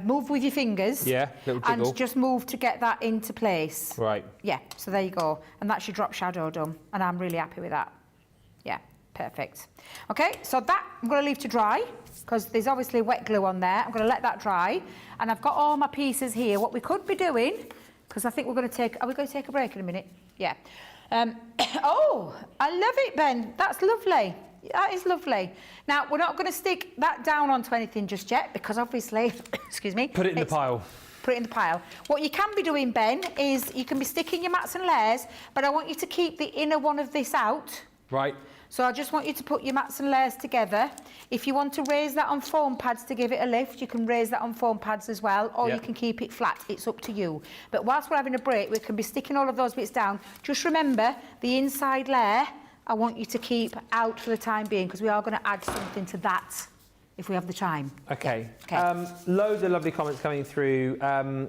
move with your fingers. Yeah, little jiggle. And just move to get that into place. Right. Yeah, so there you go. And that's your drop shadow done, and I'm really happy with that. Yeah, perfect. Okay, so that I'm going to leave to dry, because there's obviously wet glue on there. I'm going to let that dry. And I've got all my pieces here. What we could be doing, because I think we're going to take... Are we going to take a break in a minute? Yeah. Oh, I love it, Ben. That's lovely. That is lovely. Now, we're not going to stick that down onto anything just yet, because obviously... excuse me. Put it in the pile. Put it in the pile. What you can be doing, Ben, is you can be sticking your mats and layers, but I want you to keep the inner one of this out. Right. So I just want you to put your mats and layers together. If you want to raise that on foam pads to give it a lift, you can raise that on foam pads as well, or you can keep it flat. It's up to you. But whilst we're having a break, we can be sticking all of those bits down. Just remember, the inside layer, I want you to keep out for the time being, because we are going to add something to that if we have the time. Okay. Loads of lovely comments coming through.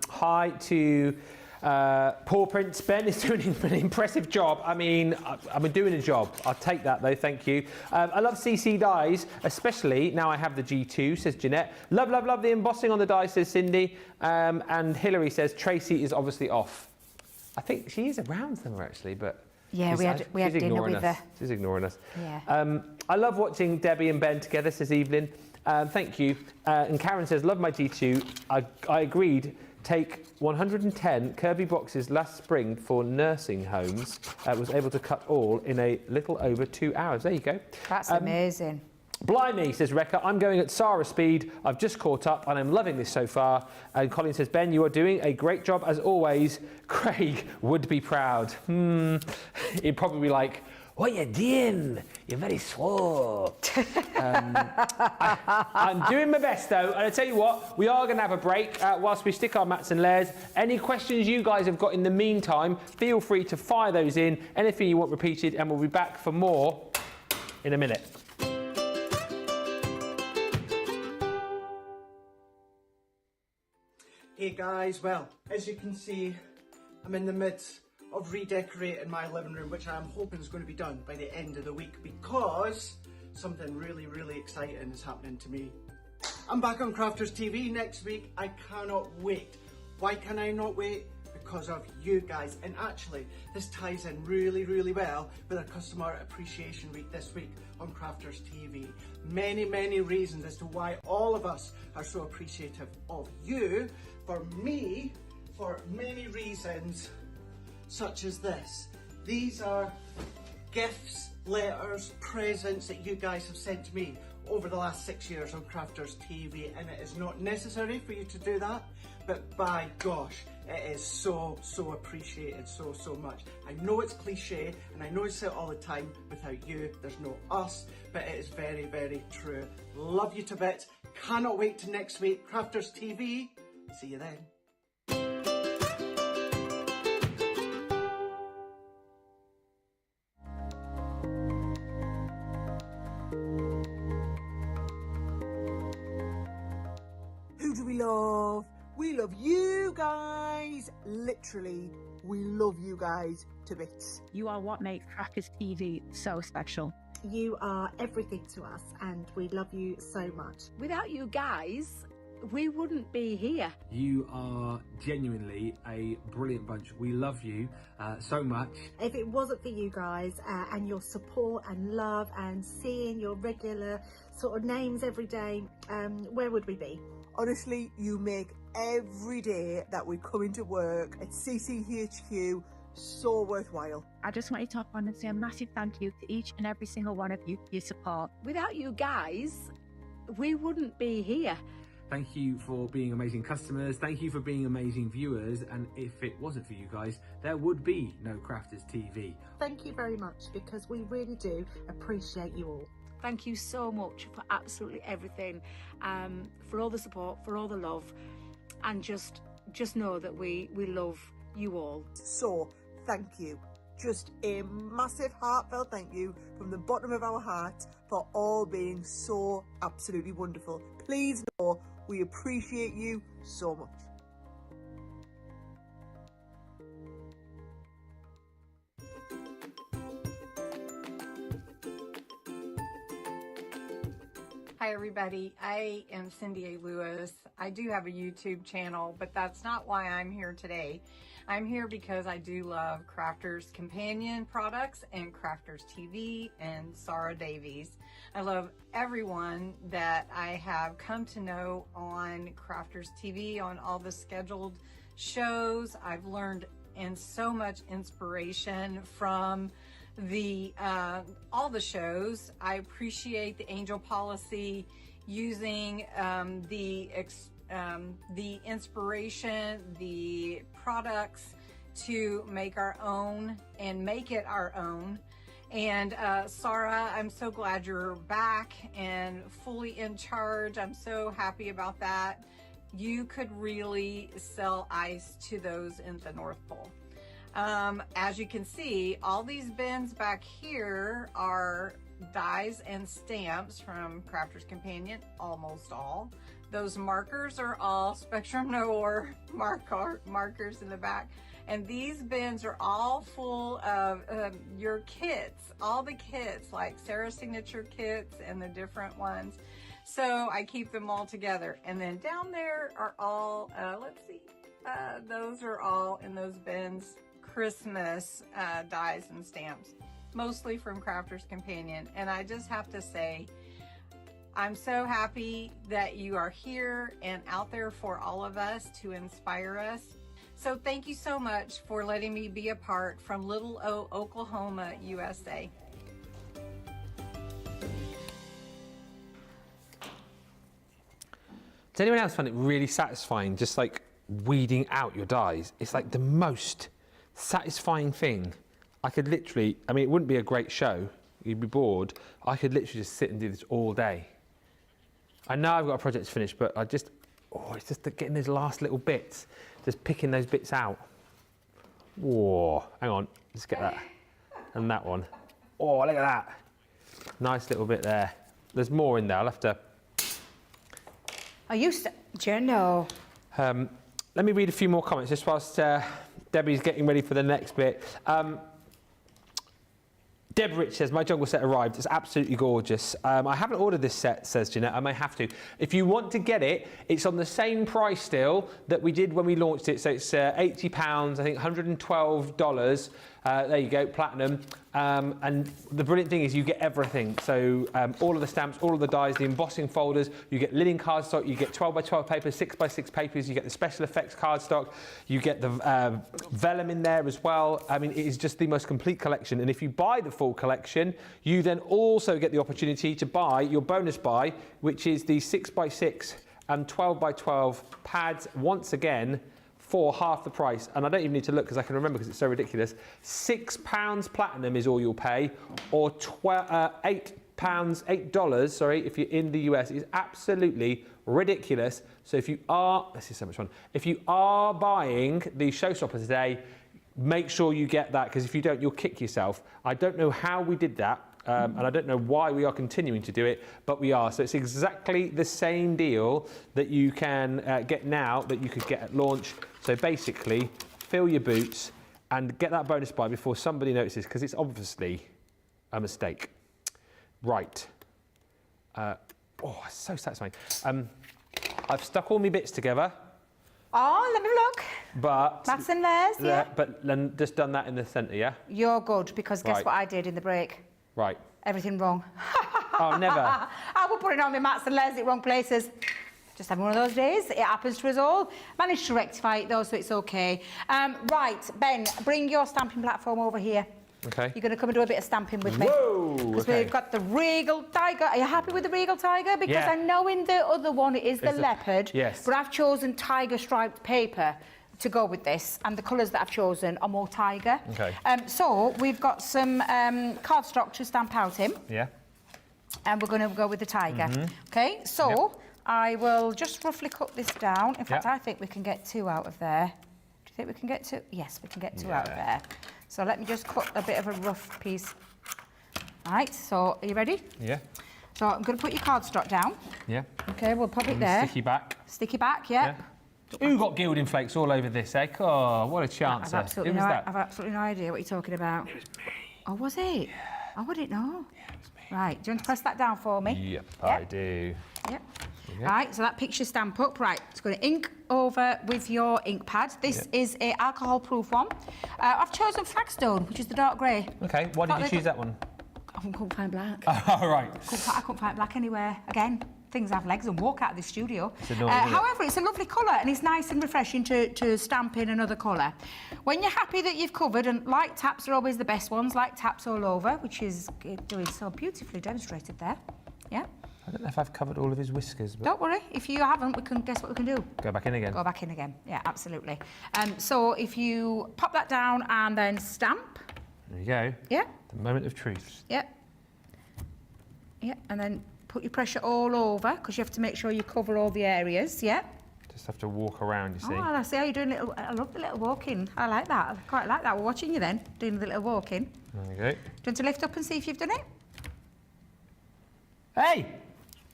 Hi to... Paw Prince. Ben is doing an impressive job. I mean, I'm doing a job. I'll take that though, thank you. I love CC dies, especially now I have the G2, says Jeanette. Love the embossing on the die, says Cindy. And Hilary says Tracy is obviously off. I think she is around somewhere actually, but... Yeah, we had dinner with her. She's ignoring us. Yeah. I love watching Debbie and Ben together, says Evelyn. Thank you. And Karen says, love my G2. I agreed. Take 110 Kirby boxes last spring for nursing homes. Was able to cut all in a little over 2 hours. There you go. That's amazing. Blimey, says Rekka, I'm going at Sara speed. I've just caught up and I'm loving this so far. And Colin says, Ben, you are doing a great job as always. Craig would be proud. He'd probably be like, what you doing? You're very slow. I'm doing my best though, and I tell you what, we are going to have a break whilst we stick our mats and layers. Any questions you guys have got in the meantime, feel free to fire those in. Anything you want repeated, and we'll be back for more in a minute. Hey guys, well, as you can see, I'm in the midst of redecorating my living room, which I'm hoping is going to be done by the end of the week, because something really, really exciting is happening to me. I'm back on Crafters TV next week. I cannot wait. Why can I not wait? Because of you guys. And actually, this ties in really, really well with our Customer Appreciation Week this week on Crafters TV. Many, many reasons as to why all of us are so appreciative of you. For me, for many reasons, such as this. These are gifts, letters, presents that you guys have sent to me over the last 6 years on Crafters TV, and it is not necessary for you to do that, but by gosh, it is so, so appreciated, so, so much. I know it's cliche, and I know I say it all the time, without you, there's no us, but it is very, very true. Love you to bits. Cannot wait to next week. Crafters TV. See you then. Who do we love? We love you guys. Literally, we love you guys to bits. You are what makes Crafters TV so special. You are everything to us and we love you so much. Without you guys, we wouldn't be here. You are genuinely a brilliant bunch. We love you so much. If it wasn't for you guys and your support and love and seeing your regular sort of names every day, where would we be? Honestly, you make every day that we come into work at CCHQ so worthwhile. I just want you to hop on and say a massive thank you to each and every single one of you for your support. Without you guys, we wouldn't be here. Thank you for being amazing customers. Thank you for being amazing viewers. And if it wasn't for you guys, there would be no Crafters TV. Thank you very much, because we really do appreciate you all. Thank you so much for absolutely everything, for all the support, for all the love, and just know that we love you all. So, thank you. Just a massive heartfelt thank you from the bottom of our hearts for all being so absolutely wonderful. Please know we appreciate you so much. Hi everybody, I am Cindy A. Lewis. I do have a YouTube channel, but that's not why I'm here today. I'm here because I do love Crafters Companion products and Crafters TV and Sara Davies. I love everyone that I have come to know on Crafters TV, on all the scheduled shows. I've learned and so much inspiration from all the shows. I appreciate the angel policy, using the inspiration, the products to make our own and make it our own. And Sara, I'm so glad you're back and fully in charge. I'm so happy about that. You could really sell ice to those in the North Pole. As you can see, all these bins back here are dies and stamps from Crafters Companion, almost all. Those markers are all Spectrum Noir markers in the back. And these bins are all full of your kits, all the kits, like Sara's signature kits and the different ones. So I keep them all together. And then down there are all, let's see, those are all in those bins, Christmas dies and stamps, mostly from Crafters Companion. And I just have to say, I'm so happy that you are here and out there for all of us to inspire us. So thank you so much for letting me be a part from Little O, Oklahoma, USA. Does anyone else find it really satisfying, just like weeding out your dies? It's like the most satisfying thing. I could literally, I mean, it wouldn't be a great show. You'd be bored. I could literally just sit and do this all day. I know I've got a project to finish, but it's just getting those last little bits, just picking those bits out. Whoa, hang on, let's get that. And that one. Oh, look at that. Nice little bit there. There's more in there, I'll have to. Are you Jono? Let me read a few more comments just whilst Debbie's getting ready for the next bit. Deb Rich says, my jungle set arrived. It's absolutely gorgeous. I haven't ordered this set, says Jeanette. I may have to. If you want to get it, it's on the same price still that we did when we launched it. So it's £80, I think $112. There you go, platinum. And the brilliant thing is you get everything. So all of the stamps, all of the dies, the embossing folders, you get linen cardstock, you get 12 by 12 papers, 6 by 6 papers, you get the special effects cardstock, you get the vellum in there as well. I mean, it is just the most complete collection. And if you buy the full collection, you then also get the opportunity to buy your bonus buy, which is the 6 by 6 and 12 by 12 pads once again, for half the price. And I don't even need to look because I can remember because it's so ridiculous. £6 platinum is all you'll pay, or $8, sorry, if you're in the US. It's absolutely ridiculous. So if you are, this is so much fun. If you are buying the showstopper today, make sure you get that, because if you don't, you'll kick yourself. I don't know how we did that. And I don't know why we are continuing to do it, but we are. So it's exactly the same deal that you can get now that you could get at launch. So basically, fill your boots and get that bonus buy before somebody notices, because it's obviously a mistake. Right. Oh, it's so satisfying. I've stuck all my bits together. Oh, let me look. But That's in theirs, yeah. But then just done that in the centre, yeah? You're good, because guess Right. what I did in the break? Right. Everything wrong. Oh, never. I will put it on my mats and layers it wrong places. Just having one of those days. It happens to us all. Managed to rectify it though, so it's okay. Right, Ben, bring your stamping platform over here. Okay. You're going to come and do a bit of stamping with me. Whoa! Because Okay. we've got the Regal Tiger. Are you happy with the Regal Tiger? Because Yeah. I know in the other one it is the It's leopard. yes. But I've chosen tiger striped paper to go with this, and the colours that I've chosen are more tiger. Okay. So we've got some cardstock to stamp out in, Yeah. and we're going to go with the tiger. Okay, so Yep. I will just roughly cut this down. In fact, Yep. I think we can get 2 out of there. Do you think we can get 2? Yes, we can get 2 out of there. So let me just cut a bit of a rough piece. Right, so are you ready? Yeah. So I'm going to put your cardstock down. Yeah. Okay, we'll pop it there. Sticky back. Sticky back, yep. Yeah. Who got gilding flakes all over this, eh? Oh, what a chance. I've absolutely, Who was that? I've absolutely no idea what you're talking about. It was me. Oh, was it? Yeah. Oh, I didn't know. Yeah, it was me. Right, do you want to press that down for me? Yep, I do. Yep. Yeah. Right, so that picks your stamp up. Right, it's going to ink over with your ink pad. This is a alcohol-proof one. I've chosen Flagstone, which is the dark grey. Okay, why did you choose that one? I couldn't find black. Oh, right. I couldn't find black anywhere. Again, things have legs and walk out of the studio. It's annoying, isn't it? However, it's a lovely colour and it's nice and refreshing to stamp in another colour. When you're happy that you've covered, and light taps are always the best ones, light taps all over, which is doing so beautifully demonstrated there. Yeah. I don't know if I've covered all of his whiskers, but... Don't worry, if you haven't, we can guess what we can do. Go back in again. Go back in again, yeah, absolutely. So if you pop that down and then stamp. There you go. Yeah. The moment of truth. Yeah. Yeah, and then put your pressure all over, because you have to make sure you cover all the areas, yeah. Just have to walk around, you see. Oh, I see how you're doing little, I love the little walking. I like that, I quite like that. We're watching you then, doing the little walking. There you go. Do you want to lift up and see if you've done it? Hey!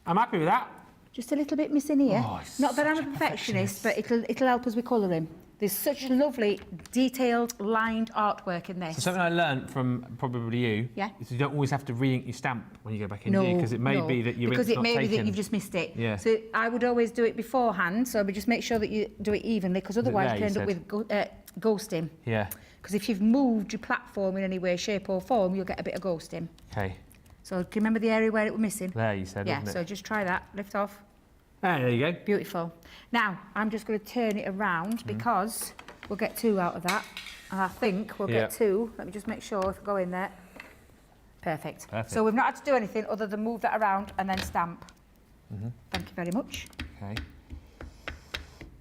I'm happy with that. Just a little bit missing here. Oh, it's Not that I'm such a a perfectionist, but it'll help us with colouring. There's such lovely, detailed, lined artwork in this. So something I learnt from probably you Yeah. is you don't always have to re-ink your stamp when you go back in, do you? No, Because it may no, be that your because ink's it not may be that taken. you've just missed it. Yeah. So I would always do it beforehand, so we just make sure that you do it evenly, because otherwise there, you you can end up with ghosting. Yeah. Because if you've moved your platform in any way, shape or form, you'll get a bit of ghosting. Okay. So do you remember the area where it was missing? There you said, Yeah, wasn't so it? just try that, lift off. There you go. Beautiful. Now, I'm just going to turn it around because we'll get 2 out of that. And I think we'll get 2. Let me just make sure if I go in there. Perfect. Perfect. So we've not had to do anything other than move that around and then stamp. Thank you very much. Okay.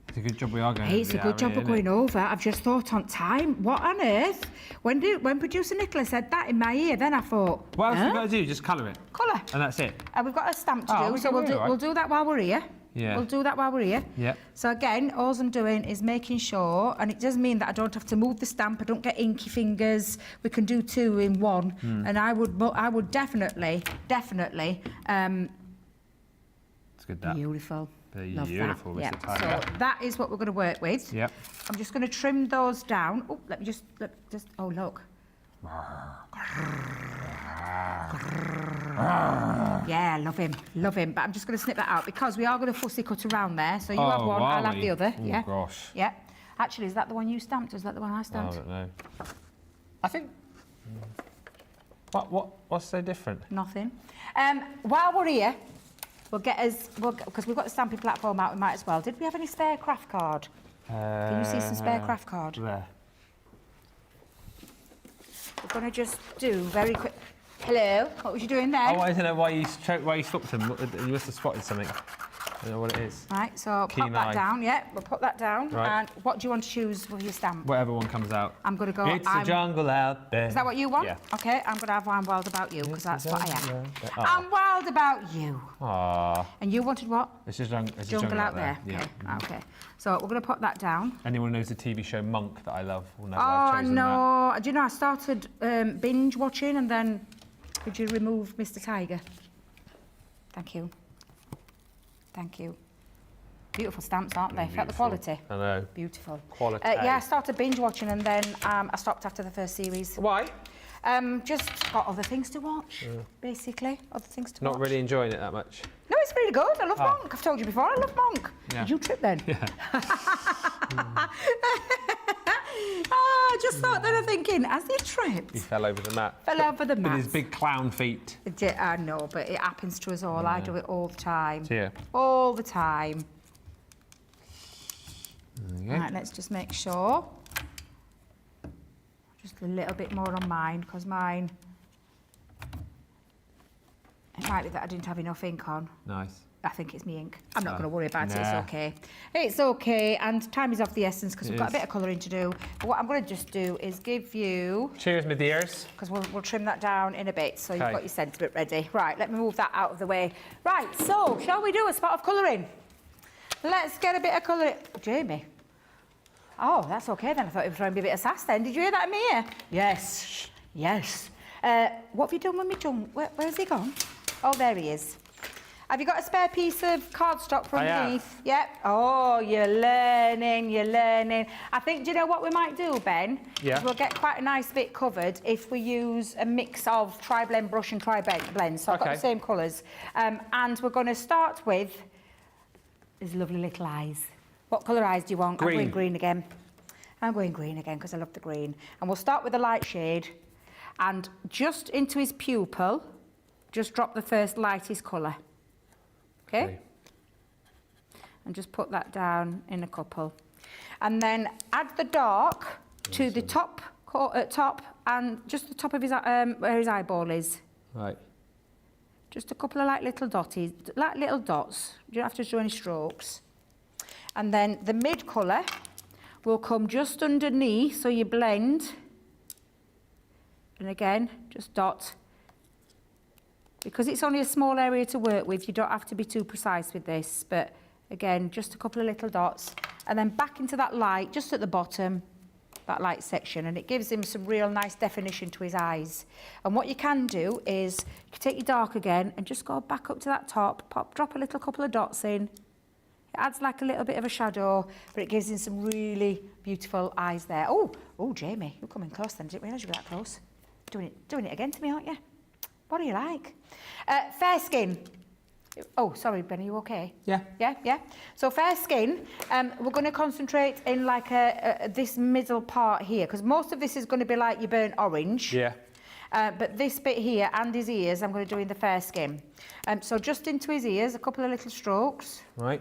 It's a good job we are going. Hey, it's over a the good job hour, we're isn't it? going over. I've just thought on time. What on earth? When producer Nicola said that in my ear, then I thought, What else have we got to do? Just colour it. Colour. And that's it. And we've got a stamp to Oh, do, we so can do it, we'll do that while we're here. Yeah. We'll do that while we're here. Yeah. So again, all I'm doing is making sure, and it does mean that I don't have to move the stamp, I don't get inky fingers. We can do 2 in 1. And I would definitely, It's good that. beautiful. Love Beautiful, that. Mr. Yeah. Tiger. So that is what we're going to work with. Yep. I'm just going to trim those down. Oh, let me just, oh look. Yeah, love him. But I'm just going to snip that out because we are going to fussy cut around there. So you have one, I'll have the other. Oh, gosh. Yeah. Actually, is that the one you stamped or is that the one I stamped? I don't know. I think... What's so different? Nothing. While we're here, we'll get us... Because we've got the stamping platform out, we might as well. Did we have any spare craft card? Can you see some spare craft card? There. We're going to just do very quick... Hello, what was you doing there? I wanted to know why you stopped him. You must have spotted something. I don't know what it is. Right, so Keen pop that eye. down. Yeah, we'll put that down. Right. And what do you want to choose for your stamp? Whatever one comes out. I'm going to go... It's a jungle out there. Is that what you want? Yeah. Okay, I'm going to have I'm wild about you, because that's what I am. Oh. I'm wild about you. Aww. And you wanted what? It's a Jungle out there. Yeah. Okay. So we're going to put that down. Anyone who knows the TV show Monk that I love will know Oh, why I've chosen no. Do you know, I started binge watching and then... Could you remove Mr. Tiger? Thank you. Thank you. Beautiful stamps, aren't they? Felt the quality? I know. Beautiful. Quality. Yeah, I started binge watching and then I stopped after the first series. Why? Just got other things to watch, basically. Other things to watch. Not really enjoying it that much. No, it's really good. I love Monk. I've told you before, I love Monk. Yeah. Did you trip then? Yeah. I just thought that I'm thinking, has he tripped? He fell over the mat. Fell over the mat. With his big clown feet. I know, but it happens to us all. I do it all the time. Yeah. All the time. Okay. Right, let's just make sure. Just a little bit more on mine, because mine... It might be that I didn't have enough ink on. Nice. I think it's me ink. I'm not going to worry about it, nah. it's okay. It's okay, and time is of the essence because we've got a bit of colouring to do. But what I'm going to just do is give you... Cheers, my dears. Because we'll trim that down in a bit, so you've Okay. got your sentiment ready. Right, let me move that out of the way. Right, so, shall we do a spot of colouring? Let's get a bit of colouring. Jamie. Oh, that's okay then. I thought you were throwing me a bit of sass then. Did you hear that in my ear? Yes, yes. What have you done with me junk? Where's he gone? Oh, there he is. Have you got a spare piece of cardstock from underneath? Yep. Oh, you're learning. I think, do you know what we might do, Ben? Yeah. Is we'll get quite a nice bit covered if we use a mix of tri-blend brush and tri-blend. So I've got the same colours. And we're going to start with his lovely little eyes. What colour eyes do you want? Green. I'm going green again. I'm going green again because I love the green. And we'll start with the light shade. And just into his pupil, just drop the first lightest colour. Okay? And just put that down in a couple. And then add the dark to the top and just the top of his where his eyeball is. Right. Just a couple of like little dotties, like little dots. You don't have to do any strokes. And then the mid colour will come just underneath, so you blend. And again, just dot. Because it's only a small area to work with, you don't have to be too precise with this. But again, just a couple of little dots. And then back into that light, just at the bottom, that light section. And it gives him some real nice definition to his eyes. And what you can do is, you can take your dark again and just go back up to that top, drop a little couple of dots in. It adds like a little bit of a shadow, but it gives him some really beautiful eyes there. Oh, Jamie, you're coming close then. Didn't realise you were that close. Doing it again to me, aren't you? What do you like? Fair skin. Oh, sorry, Ben, are you okay? Yeah. Yeah. So fair skin, we're going to concentrate in like this middle part here, because most of this is going to be like your burnt orange. Yeah. But this bit here and his ears, I'm going to do in the fair skin. So just into his ears, a couple of little strokes. Right.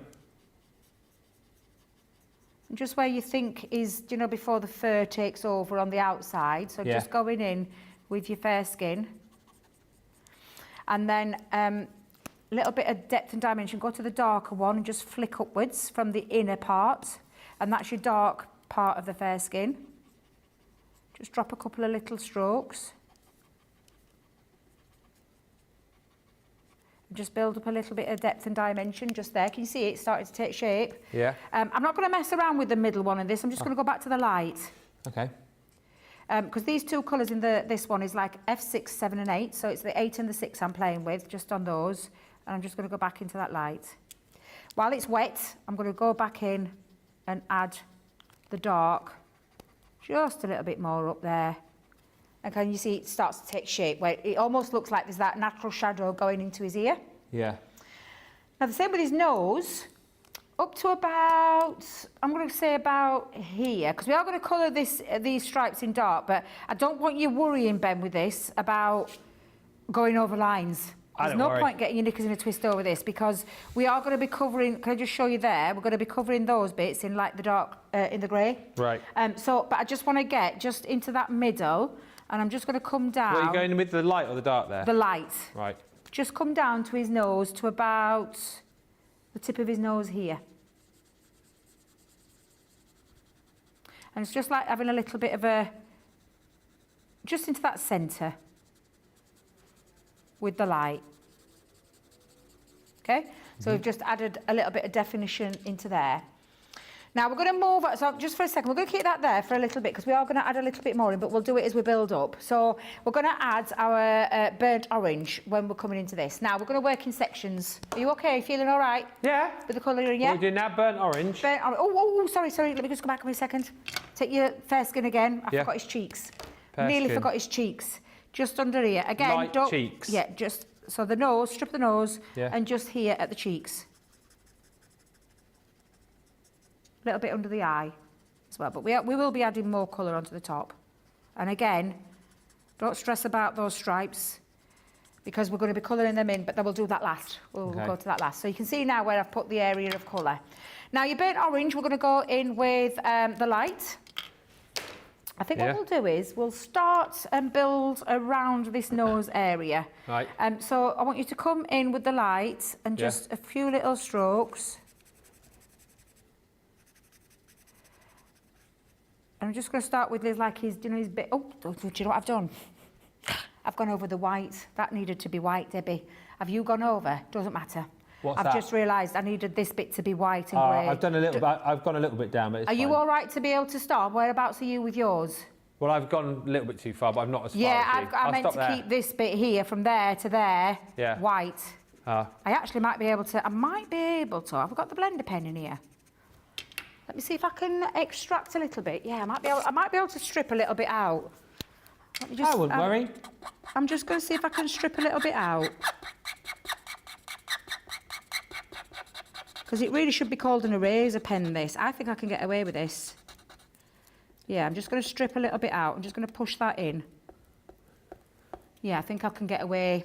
Just where you think is, you know, before the fur takes over on the outside. So just going in with your fair skin. And then a little bit of depth and dimension. Go to the darker one and just flick upwards from the inner part. And that's your dark part of the fair skin. Just drop a couple of little strokes. Just build up a little bit of depth and dimension just there. Can you see it starting to take shape? Yeah. I'm not going to mess around with the middle one of this. I'm just going to go back to the light. Okay. Because these two colours in this one is like F6, 7 and 8. So it's the 8 and the 6 I'm playing with, just on those. And I'm just going to go back into that light. While it's wet, I'm going to go back in and add the dark. Just a little bit more up there. And can you see it starts to take shape, where it almost looks like there's that natural shadow going into his ear. Yeah. Now the same with his nose, up to about, I'm going to say about here, because we are going to colour these stripes in dark, but I don't want you worrying, Ben, with this about going over lines. There's no point getting your knickers in a twist over this, because we are going to be covering, can I just show you there, we're going to be covering those bits in like the dark, in the grey. Right. But I just want to get just into that middle, and I'm just going to come down. Were you going with the light or the dark there? The light. Right. Just come down to his nose to about the tip of his nose here. And it's just like having a little bit of a, just into that centre with the light. Okay? So we've just added a little bit of definition into there. Now we're going to move, so just for a second, we're going to keep that there for a little bit because we are going to add a little bit more in, but we'll do it as we build up. So we're going to add our burnt orange when we're coming into this. Now we're going to work in sections. Are you okay? Feeling all right? Yeah. With the colouring, yeah? What are we doing now? Burnt orange? Burnt orange. Oh, sorry. Let me just go back a second. Take your fair skin again. I forgot his cheeks. Nearly forgot his cheeks. Just under here. Again, Light cheeks. Yeah, just, so the nose, strip the nose, and just here at the cheeks. A little bit under the eye as well, but we will be adding more colour onto the top. And again, don't stress about those stripes because we're going to be colouring them in, but then we'll do that last. We'll go to that last. So you can see now where I've put the area of colour. Now your burnt orange, we're going to go in with the light. I think what we'll do is we'll start and build around this nose area. Right. So I want you to come in with the light and just a few little strokes. And I'm just going to start with his, like his, you know, his bit. Oh, do you know what I've done? I've gone over the white. That needed to be white, Debbie. Have you gone over? Doesn't matter. What's I've that? just realised I needed this bit to be white and grey. I've done a little bit. I've gone a little bit down, but it's Are you fine. all right to be able to stop? Whereabouts are you with yours? Well, I've gone a little bit too far, but I'm not as far as you. I meant to keep this bit here, from there to there, white. I actually might be able to. I've got the blender pen in here. Let me see if I can extract a little bit. Yeah, I might be able to strip a little bit out. Let me just, I wouldn't worry. I'm just going to see if I can strip a little bit out. Because it really should be called an eraser pen, this. I think I can get away with this. Yeah, I'm just going to strip a little bit out. I'm just going to push that in. Yeah, I think I can get away.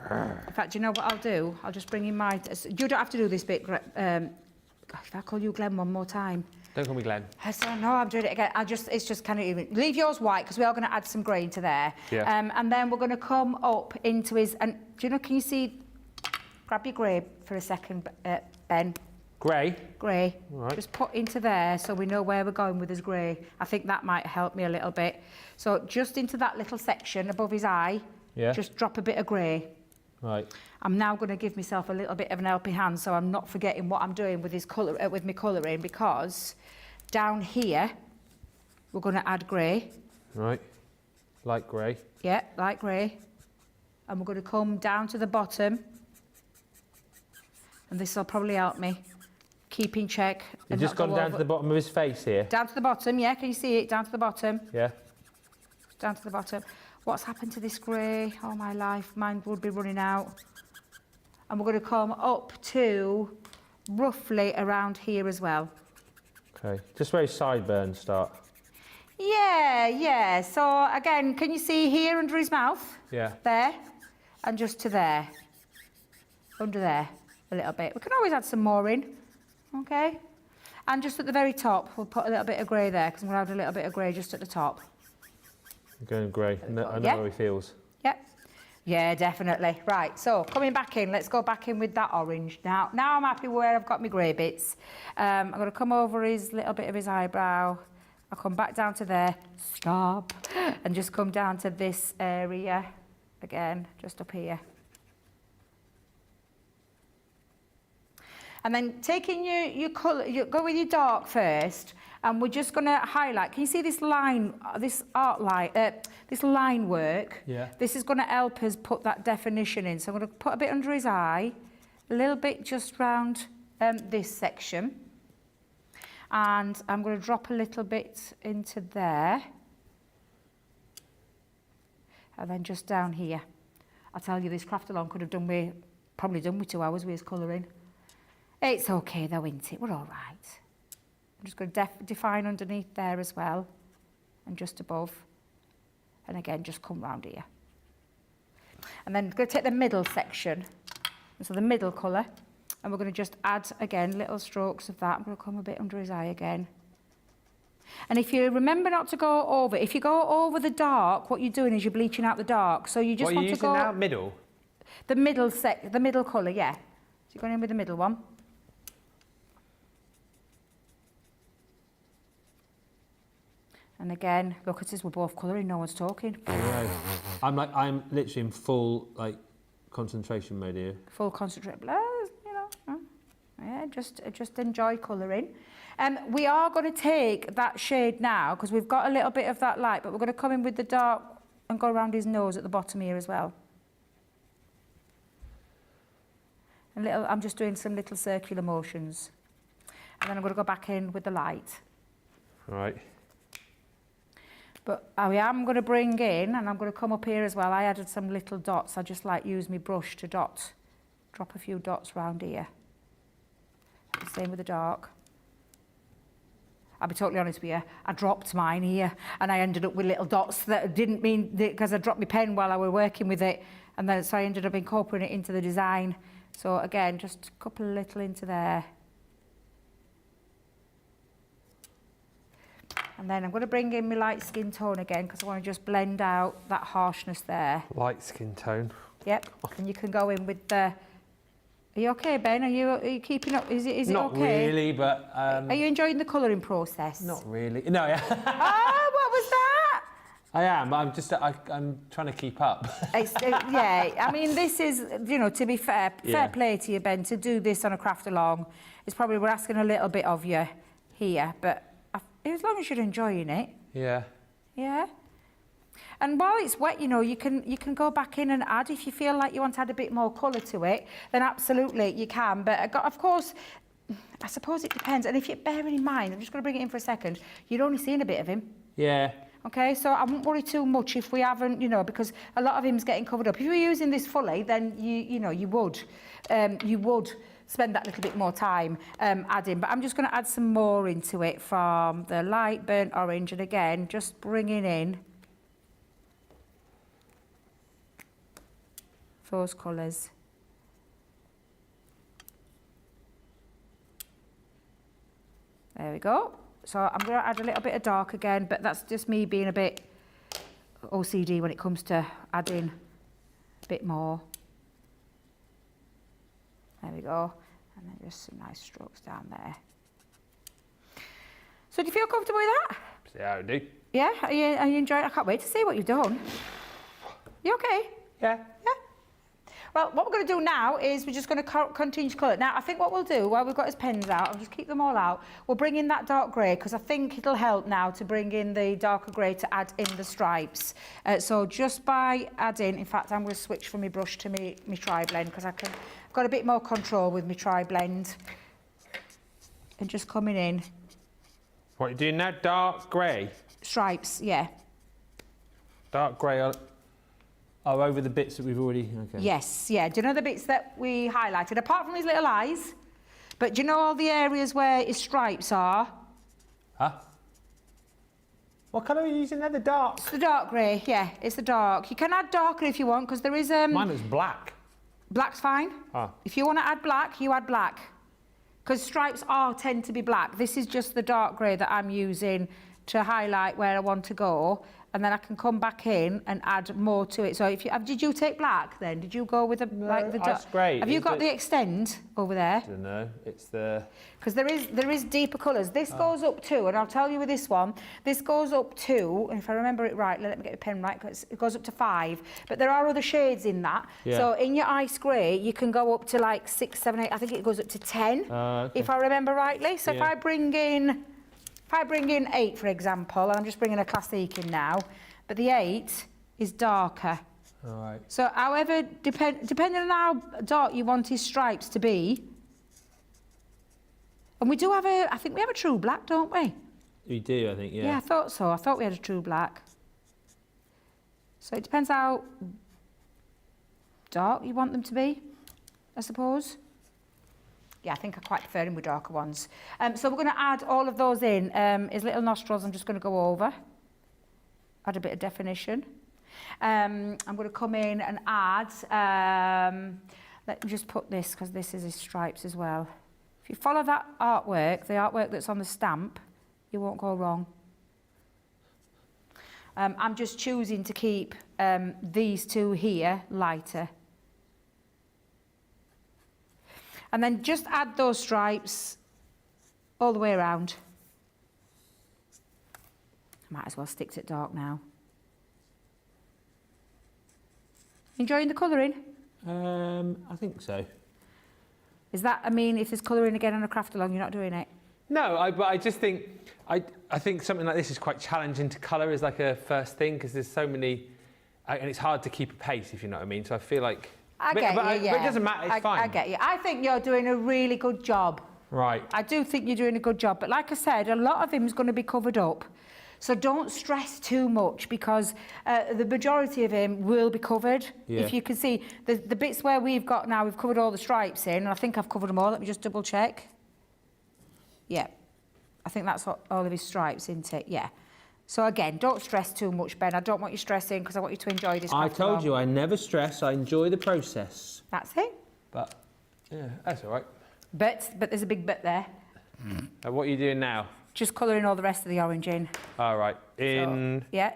In fact, do you know what I'll do? I'll just bring in my... You don't have to do this bit. Gosh, if I call you Glenn one more time. Don't call me Glenn. No, I'm doing it again. It's just kind of even. Leave yours white because we are going to add some grey into there. Yeah. And then we're going to come up into his... And do you know, can you see... Grab your grey for a second, Ben. Grey? Grey. Right. Just put into there so we know where we're going with his grey. I think that might help me a little bit. So just into that little section above his eye, just drop a bit of grey. Right. I'm now going to give myself a little bit of an helping hand so I'm not forgetting what I'm doing with his colour, with my colouring, because down here we're going to add grey. Right. Light grey. Yeah, light grey. And we're going to come down to the bottom. And this will probably help me keep in check. You've just gone down to the bottom of his face here? Down to the bottom, yeah. Can you see it? Down to the bottom. Yeah. Down to the bottom. What's happened to this grey? Oh, my life. Mine would be running out. And we're going to come up to roughly around here as well. Okay. Just where his sideburns start. Yeah. So, again, can you see here under his mouth? Yeah. There. And just to there. Under there a little bit. We can always add some more in. Okay. And just at the very top, we'll put a little bit of grey there because I'm going to add a little bit of grey just at the top. Going grey. I know how he feels. Yep. Yeah, definitely. Right, so coming back in, let's go back in with that orange. Now I'm happy where I've got my grey bits. I'm going to come over his little bit of his eyebrow. I'll come back down to there. Stop. And just come down to this area again, just up here. And then taking your colour, you go with your dark first, and we're just going to highlight. Can you see this line, this line work? Yeah. This is going to help us put that definition in. So I'm going to put a bit under his eye, a little bit just round this section. And I'm going to drop a little bit into there. And then just down here. I tell you, this craft along could have probably done with 2 hours with his colouring. It's okay though, isn't it? We're all right. I'm just going to define underneath there as well. And just above. And again, just come round here. And then I'm going to take the middle section. So the middle colour. And we're going to just add, again, little strokes of that. I'm going to come a bit under his eye again. And if you remember not to go over, if you go over the dark, what you're doing is you're bleaching out the dark. So you just want to go... What are you using now? Middle? The middle colour, yeah. So you're going in with the middle one. And again, look at us, we're both colouring, no one's talking. I'm literally in full, concentration mode here. Full concentration, yeah, just enjoy colouring. We are going to take that shade now, because we've got a little bit of that light, but we're going to come in with the dark and go around his nose at the bottom here as well. I'm just doing some little circular motions. And then I'm going to go back in with the light. Right. But I am going to bring in, and I'm going to come up here as well. I added some little dots. I just use my brush to drop a few dots round here. Same with the dark. I'll be totally honest with you, I dropped mine here and I ended up with little dots that didn't mean, because I dropped my pen while I was working with it, and then so I ended up incorporating it into the design. So again, just a couple of little into there. And then I'm going to bring in my light skin tone again, because I want to just blend out that harshness there. Light skin tone. Yep, and you can go in with the... Are you okay, Ben? Are you keeping up? Is it not okay? Not really, but... Are you enjoying the colouring process? Not really. No, yeah. Oh, what was that? I am, but I'm trying to keep up. Yeah, I mean, this is, to be fair play to you, Ben, to do this on a craft along. It's probably, we're asking a little bit of you here, but as long as you're enjoying it. Yeah. Yeah. And while it's wet, you can go back in and add. If you feel like you want to add a bit more colour to it, then absolutely you can. But of course, I suppose it depends. And if you're bearing in mind, I'm just going to bring it in for a second, you're only seeing a bit of him. Yeah. Okay, so I won't worry too much if we haven't, because a lot of him's getting covered up. If you were using this fully, then you would spend that little bit more time adding. But I'm just going to add some more into it from the light burnt orange, and again, just bringing in those colours. There we go. So I'm going to add a little bit of dark again, but that's just me being a bit OCD when it comes to adding a bit more. There we go. And then just some nice strokes down there. So do you feel comfortable with that? Yeah, I do. Yeah? Are you enjoying it? I can't wait to see what you've done. You okay? Yeah. Yeah? Well, what we're going to do now is we're just going to continue to colour. Now, I think what we'll do, while we've got his pens out, I'll just keep them all out, we'll bring in that dark grey, because I think it'll help now to bring in the darker grey to add in the stripes. So just by adding, in fact, I'm going to switch from my brush to my tri-blend, because I've got a bit more control with my tri-blend. And just coming in. What are you doing now? Dark grey? Stripes, yeah. Dark grey over the bits that we've already... Okay. Yes, yeah. Do you know the bits that we highlighted? Apart from his little eyes, but do you know all the areas where his stripes are? Huh? What colour are you using there? The dark? It's the dark grey, yeah. It's the dark. You can add darker if you want, because there is... Mine was black. Black's fine. Ah. If you want to add black, you add black. Because stripes tend to be black. This is just the dark grey that I'm using to highlight where I want to go. And then I can come back in and add more to it. So if you did you take black then? Did you go with the that's great. Have you got the extend over there? I don't know. It's the... Because there is deeper colours. This goes up to, and I'll tell you with this one, this goes up to, if I remember it right, let me get the pen right, because it goes up to 5. But there are other shades in that. Yeah. So in your ice grey, you can go up to like 6, 7, 8. I think it goes up to 10, okay. if I remember rightly. So if I bring in 8, for example, and I'm just bringing a classic in now, but the 8 is darker. All right. So however, depending on how dark you want his stripes to be, And we do have I think we have a true black, don't we? We do, I think, yeah. Yeah, I thought so. I thought we had a true black. So it depends how dark you want them to be, I suppose. Yeah, I think I quite prefer them with darker ones. So we're going to add all of those in. His little nostrils, I'm just going to go over. Add a bit of definition. I'm going to come in and add, let me just put this, because this is his stripes as well. If you follow that artwork, the artwork that's on the stamp, you won't go wrong. I'm just choosing to keep these two here lighter. And then just add those stripes all the way around. I might as well stick to it dark now. Enjoying the colouring? I think so. Is that, I mean, if there's colouring again on a craft along, you're not doing it? No, but I just think, I think something like this is quite challenging to colour as like a first thing, because there's so many, and it's hard to keep a pace, if you know what I mean. So I feel like, but it doesn't matter, it's fine. I get you. I think you're doing a really good job. Right. I do think you're doing a good job, but like I said, a lot of him is going to be covered up. So don't stress too much, because the majority of him will be covered. Yeah. If you can see, the bits where we've got now, we've covered all the stripes in, and I think I've covered them all. Let me just double check. Yeah, I think that's all of his stripes, isn't it? Yeah. So again, don't stress too much, Ben. I don't want you stressing, because I want you to enjoy this. I told you, I never stress. I enjoy the process. That's it. But, yeah, that's all right. But there's a big but there. What are you doing now? Just colouring all the rest of the orange in. All right.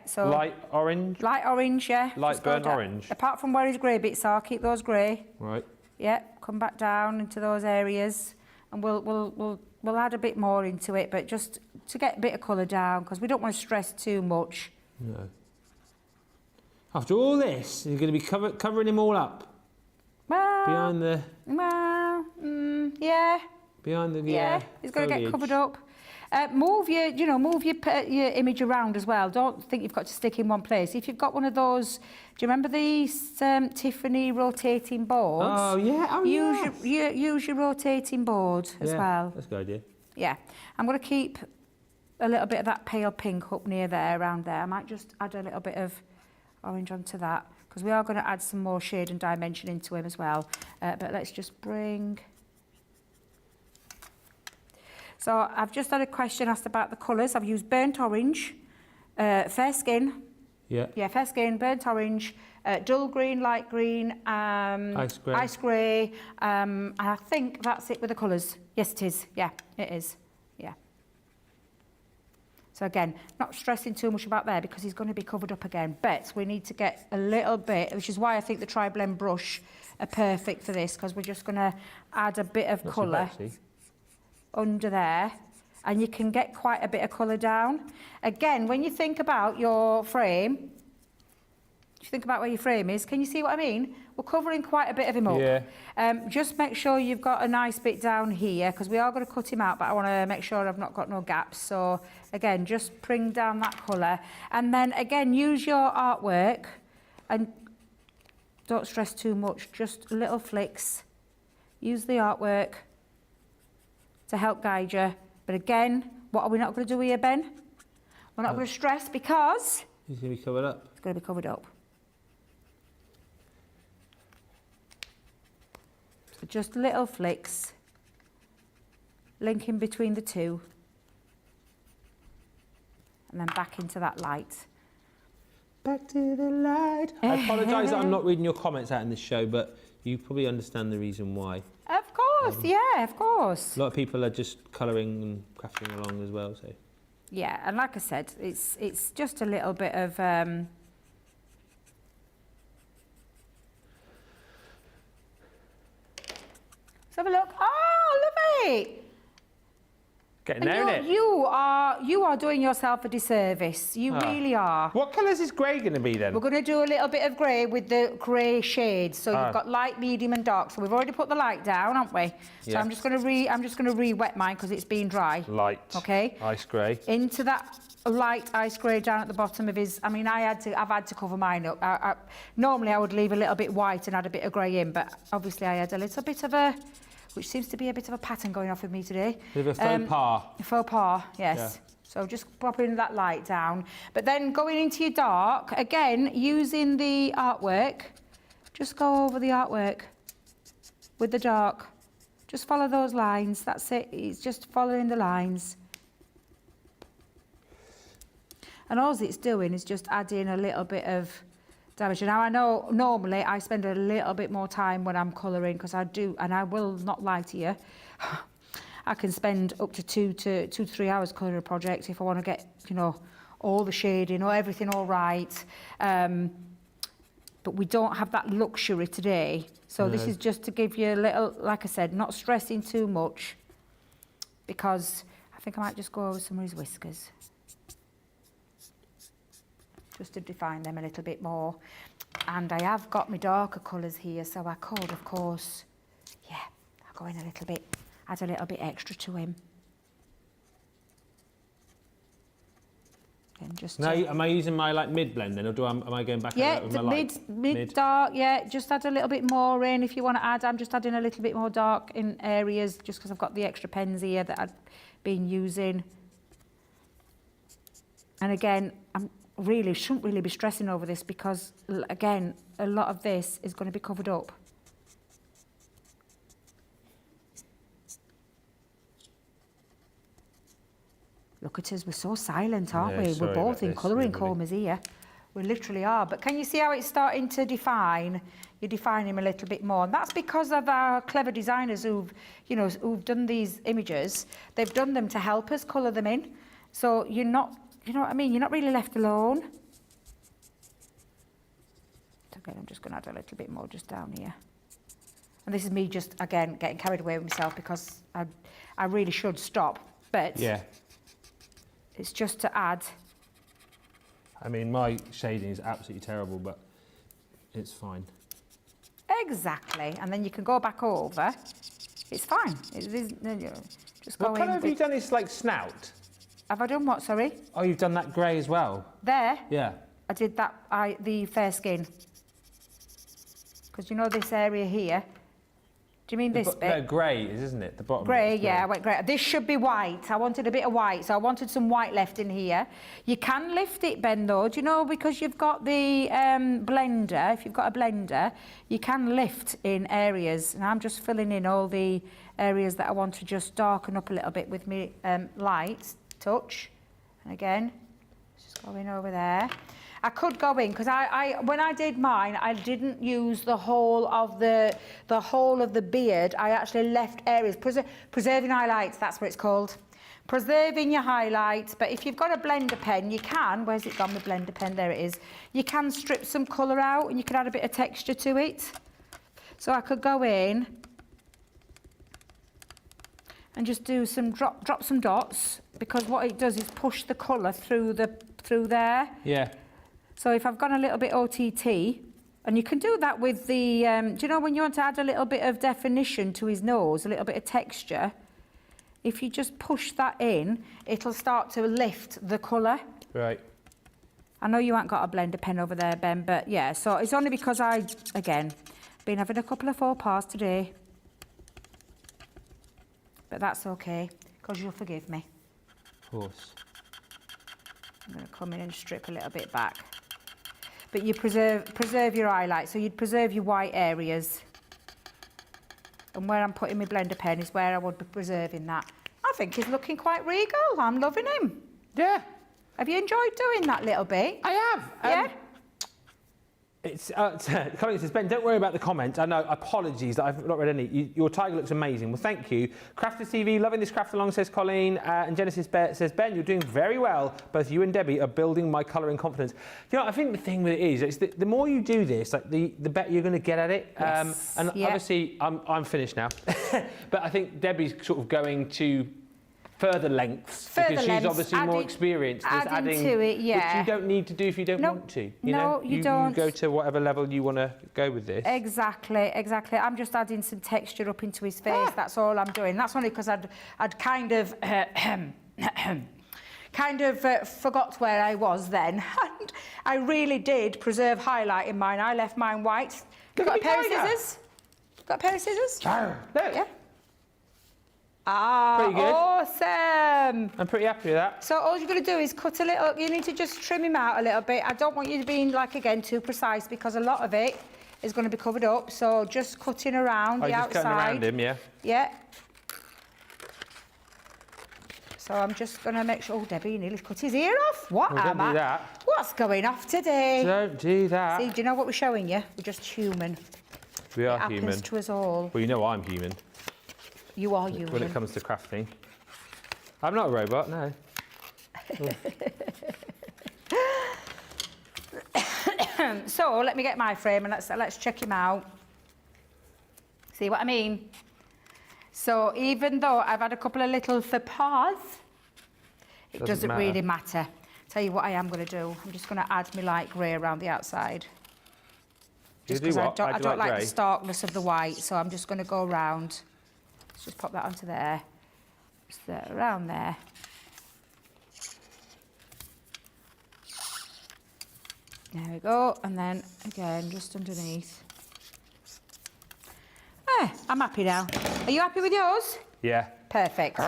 So light orange? Light orange, yeah. Light Just go burnt down. orange? Apart from where his grey bits are, keep those grey. Right. Yeah, come back down into those areas, and we'll add a bit more into it, but just to get a bit of colour down, because we don't want to stress too much. No. After all this, you're going to be covering him all up? Well, Behind the... Well, yeah. Behind the... Yeah, he's going to get covered up. Move your image around as well. Don't think you've got to stick in one place. If you've got one of those, do you remember these Tiffany rotating boards? Oh, yeah. Oh, use your rotating board as well. That's a good idea. Yeah. I'm going to keep a little bit of that pale pink up near there, around there. I might just add a little bit of orange onto that, because we are going to add some more shade and dimension into him as well. But let's just bring... So I've just had a question asked about the colours. I've used burnt orange, fair skin. Yeah. Yeah, fair skin, burnt orange, dull green, light green, ice grey. Ice grey. And I think that's it with the colours. Yes, it is. Yeah, it is. Yeah. So again, not stressing too much about there, because he's going to be covered up again. But we need to get a little bit, which is why I think the tri-blend brush are perfect for this, because we're just going to add a bit of colour under there, and you can get quite a bit of colour down. Again, when you think about your frame, if you think about where your frame is, can you see what I mean? We're covering quite a bit of him up. Yeah. Just make sure you've got a nice bit down here, because we are going to cut him out, but I want to make sure I've not got no gaps. So again, just bring down that colour, and then again, use your artwork, and don't stress too much, just little flicks. Use the artwork to help guide you. But again, what are we not going to do here, Ben? We're not going to stress, because... He's going to be covered up. It's going to be covered up. So just little flicks, linking between the two, and then back into that light. Back to the light. I apologise that I'm not reading your comments out in this show, but you probably understand the reason why. Of course, yeah, of course. A lot of people are just colouring and crafting along as well, so... Yeah, and like I said, it's just a little bit of... Let's have a look. Oh, lovely! Getting there, innit? You are doing yourself a disservice. You really are. What colour is this grey going to be then? We're going to do a little bit of grey with the grey shades. So you've got light, medium, and dark. So we've already put the light down, haven't we? So I'm just going to re-wet mine, because it's been dry. Light. Okay. Ice grey. Into that light ice grey down at the bottom of his. I mean, I've had to cover mine up. Normally I would leave a little bit white and add a bit of grey in, but obviously I had a little bit of a which seems to be a bit of a pattern going off with me today. With a faux pas. Faux pas, yes. Yeah. So just popping that light down. But then going into your dark, again, using the artwork, just go over the artwork with the dark. Just follow those lines, that's it. It's just following the lines. And all it's doing is just adding a little bit of damage. Now I know normally I spend a little bit more time when I'm colouring, because I do, and I will not lie to you, I can spend up to 2 to 3 hours colouring a project if I want to get, you know, all the shading or everything all right. But we don't have that luxury today. So this is just to give you a little, like I said, not stressing too much, because I think I might just go over some of his whiskers, just to define them a little bit more. And I have got my darker colours here, so I could, of course, yeah, I'll go in a little bit, add a little bit extra to him. And just Now, am I using my like mid blend then, or am I going back? yeah, with my mid dark, yeah, just add a little bit more in if you want to add. I'm just adding a little bit more dark in areas just because I've got the extra pens here that I've been using. And again, shouldn't really be stressing over this, because again, a lot of this is going to be covered up. Look at us, we're so silent, aren't we? We're both in colouring combers here. We literally are. But can you see how it's starting to define? You define him a little bit more. And that's because of our clever designers who've done these images. They've done them to help us colour them in. So you're not, you know what I mean? You're not really left alone. Okay, I'm just going to add a little bit more just down here. And this is me just, again, getting carried away with myself, because I really should stop. But Yeah. it's just to add. I mean, my shading is absolutely terrible, but it's fine. Exactly. And then you can go back over. It's fine. Just go in. What colour have you done this like snout? Have I done what, sorry? Oh, you've done that grey as well? There? Yeah. I did that, the fair skin. Because you know this area here? Do you mean this bit? No, grey isn't it? The bottom. Grey, yeah, I went grey. This should be white. I wanted a bit of white, so I wanted some white left in here. You can lift it, Ben, though, do you know, because you've got the blender. If you've got a blender, you can lift in areas. And I'm just filling in all the areas that I want to just darken up a little bit with my light touch. And again, just going over there. I could go in, because when I did mine, I didn't use the whole of the beard. I actually left areas, preserving highlights, that's what it's called. Preserving your highlights. But if you've got a blender pen, you can, where's it gone, the blender pen, there it is. You can strip some colour out and you can add a bit of texture to it. So I could go in and just do some, drop some dots, because what it does is push the colour through there. Yeah. So if I've gone a little bit OTT, and you can do that with the, do you know when you want to add a little bit of definition to his nose, a little bit of texture, if you just push that in, it'll start to lift the colour. Right. I know you haven't got a blender pen over there, Ben, but yeah, so it's only because again, been having a couple of faux pas today. But that's okay, because you'll forgive me. Of course. I'm going to come in and strip a little bit back. But you preserve your highlight, so you'd preserve your white areas. And where I'm putting my blender pen is where I would be preserving that. I think he's looking quite regal. I'm loving him. Yeah. Have you enjoyed doing that little bit? I have. Yeah? It's Colin says, Ben, don't worry about the comment. I know, apologies that I've not read any. Your tiger looks amazing. Well, thank you. Crafty TV, loving this craft along, says Colleen. And Genesis says, Ben, you're doing very well. Both you and Debbie are building my colouring confidence. You know, I think the thing with it is the more you do this, like the better you're going to get at it. Yes. And obviously, I'm finished now. But I think Debbie's sort of going to further lengths, because she's obviously more experienced. Adding to it, yeah. Which you don't need to do if you don't want to. You know? You don't. You go to whatever level you want to go with this. Exactly. I'm just adding some texture up into his face. That's all I'm doing. That's only because I'd kind of forgot where I was then. And I really did preserve highlight in mine. I left mine white. Got a pair of scissors? Got a pair of scissors? Look. Yeah. Ah, Pretty good. Awesome. I'm pretty happy with that. So all you're going to do is cut a little, you need to just trim him out a little bit. I don't want you to be, like, again, too precise because a lot of it is going to be covered up. So just cutting around the outside. Just cutting around him, yeah. Yeah. So I'm just going to make sure... Oh, Debbie, you nearly cut his ear off. What Well, am don't I? do that. What's going off today? Don't do that. See, do you know what we're showing you? We're just human. We are It happens human. to us all. Well, you know I'm human. You are human. When it comes to crafting. I'm not a robot, no. So let me get my frame and let's check him out. See what I mean? So even though I've had a couple of little faux pas, it doesn't matter. really matter. Tell you what I am going to do. I'm just going to add my light grey around the outside. Just because I don't like the starkness of the white, so I'm just going to go around. Let's just pop that onto there. Just there, around there. There we go, and then again, just underneath. I'm happy now. Are you happy with yours? Yeah. Perfect. Hang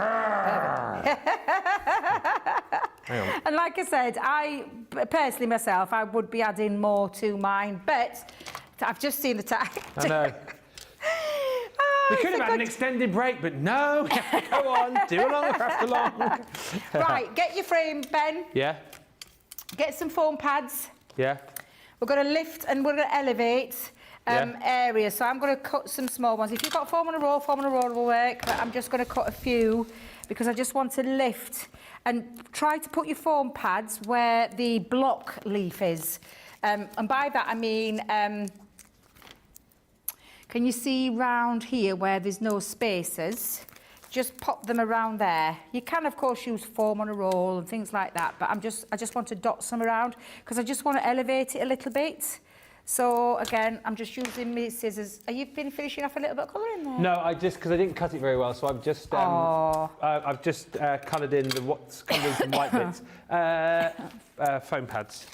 on. And like I said, I personally myself, I would be adding more to mine, but I've just seen the time. I know. We could have had an extended break, but no. Go on, do along, craft along. Right, get your frame, Ben. Yeah, Get some foam pads. yeah. We're going to lift and we're going to elevate areas. So I'm going to cut some small ones. If you've got foam on a roll will work. But I'm just going to cut a few because I just want to lift and try to put your foam pads where the block leaf is. And by that I mean, can you see round here where there's no spaces? Just pop them around there. You can, of course, use foam on a roll and things like that, but I just want to dot some around because I just want to elevate it a little bit. So, again, I'm just using my scissors. Are you finishing off a little bit of colour in there? No, because I didn't cut it very well, so I've just coloured in coloured in some white bits. Foam pads.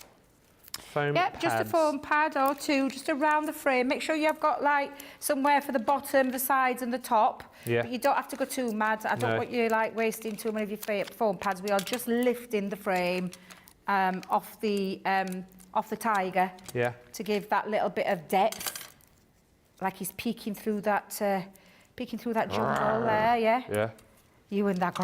Yep, just a foam pad or two, just around the frame. Make sure you have got like somewhere for the bottom, the sides and the top. Yeah. But you don't have to go too mad. I don't want you like wasting too many of your foam pads. We are just lifting the frame off the tiger. Yeah. To give that little bit of depth. Like he's peeking through that jungle there, yeah? Yeah. You and that.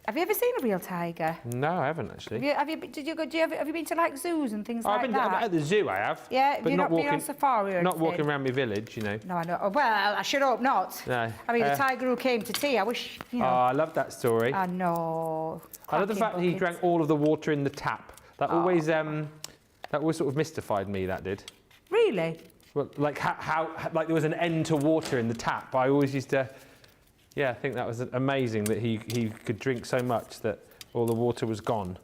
Have you ever seen a real tiger? No, I haven't actually. Have you been to like zoos and things like that? I've been at the zoo, I have. Yeah, but you've not been on safari or Not anything? walking around my village, you know. No, I know. Well, I should hope not. No. I mean, the tiger who came to tea, I wish, you know. Oh, I love that story. I know. I love the fact that he drank all of the water in the tap. That always sort of mystified me, that did. Really? Well, like how like there was an end to water in the tap. I always used to, I think that was amazing that he could drink so much that all the water was gone.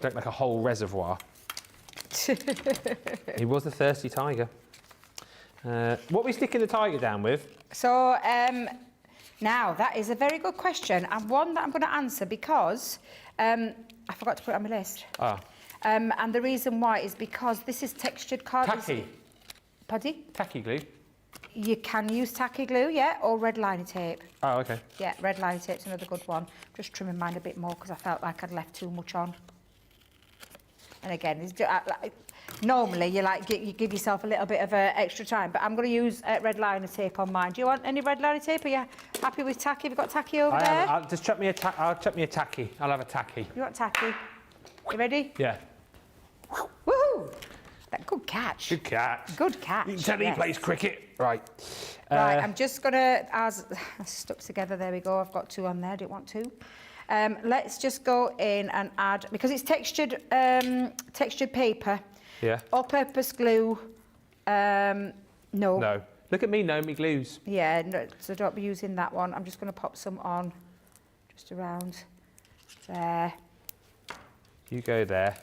Drank like a whole reservoir. He was a thirsty tiger. What are we sticking the tiger down with? So, now, that is a very good question, and one that I'm going to answer because I forgot to put it on my list. Ah. And the reason why is because this is textured card. Tacky. Pardon? Tacky glue. You can use tacky glue, yeah, or red liner tape. Oh, okay. Yeah, red liner tape's another good one. Just trimming mine a bit more because I felt like I'd left too much on. And again, normally you give yourself a little bit of extra time, but I'm going to use red liner tape on mine. Do you want any red liner tape? Are you happy with tacky? Have you got tacky over there? I'll just chuck me a tacky. I'll have a tacky. You want tacky? You ready? Yeah. Woohoo! Good catch. Good catch. Good catch. You can tell he plays cricket. Right. Right, I'm just going to, as stuck together, there we go. I've got two on there, I didn't want two. Let's just go in and add, because it's textured paper. Yeah. All-purpose glue. No. No. Look at me, know me glues. Yeah, no, so don't be using that one. I'm just going to pop some on, just around there. You go there.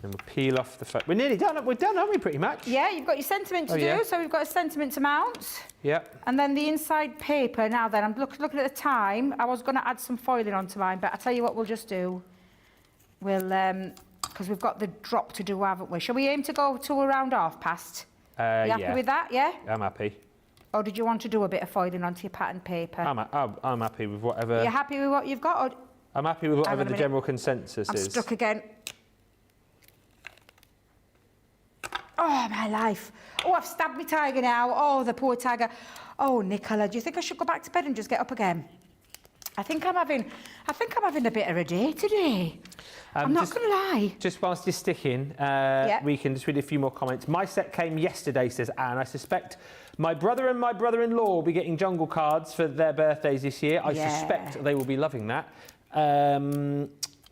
And we'll peel off the... We're nearly done. We're done, aren't we, pretty much? Yeah, you've got your sentiment to do, yeah. so we've got a sentiment to mount. Yep. And then the inside paper, now then, I'm looking at the time. I was going to add some foiling onto mine, but I'll tell you what we'll just do. We'll, because we've got the drop to do, haven't we? Shall we aim to go to around half past? You happy with that, yeah? I'm happy. Or did you want to do a bit of foiling onto your pattern paper? I'm happy with whatever. You're happy with what you've got? Or... I'm happy with whatever the general consensus is. I'm stuck again. Oh, my life. Oh, I've stabbed my tiger now. Oh, the poor tiger. Oh, Nicola, do you think I should go back to bed and just get up again? I think I'm having a bit of a day today. I'm not going to lie. Just whilst you're sticking, we can just read a few more comments. My set came yesterday, says Anne. I suspect my brother and my brother-in-law will be getting jungle cards for their birthdays this year. I suspect they will be loving that.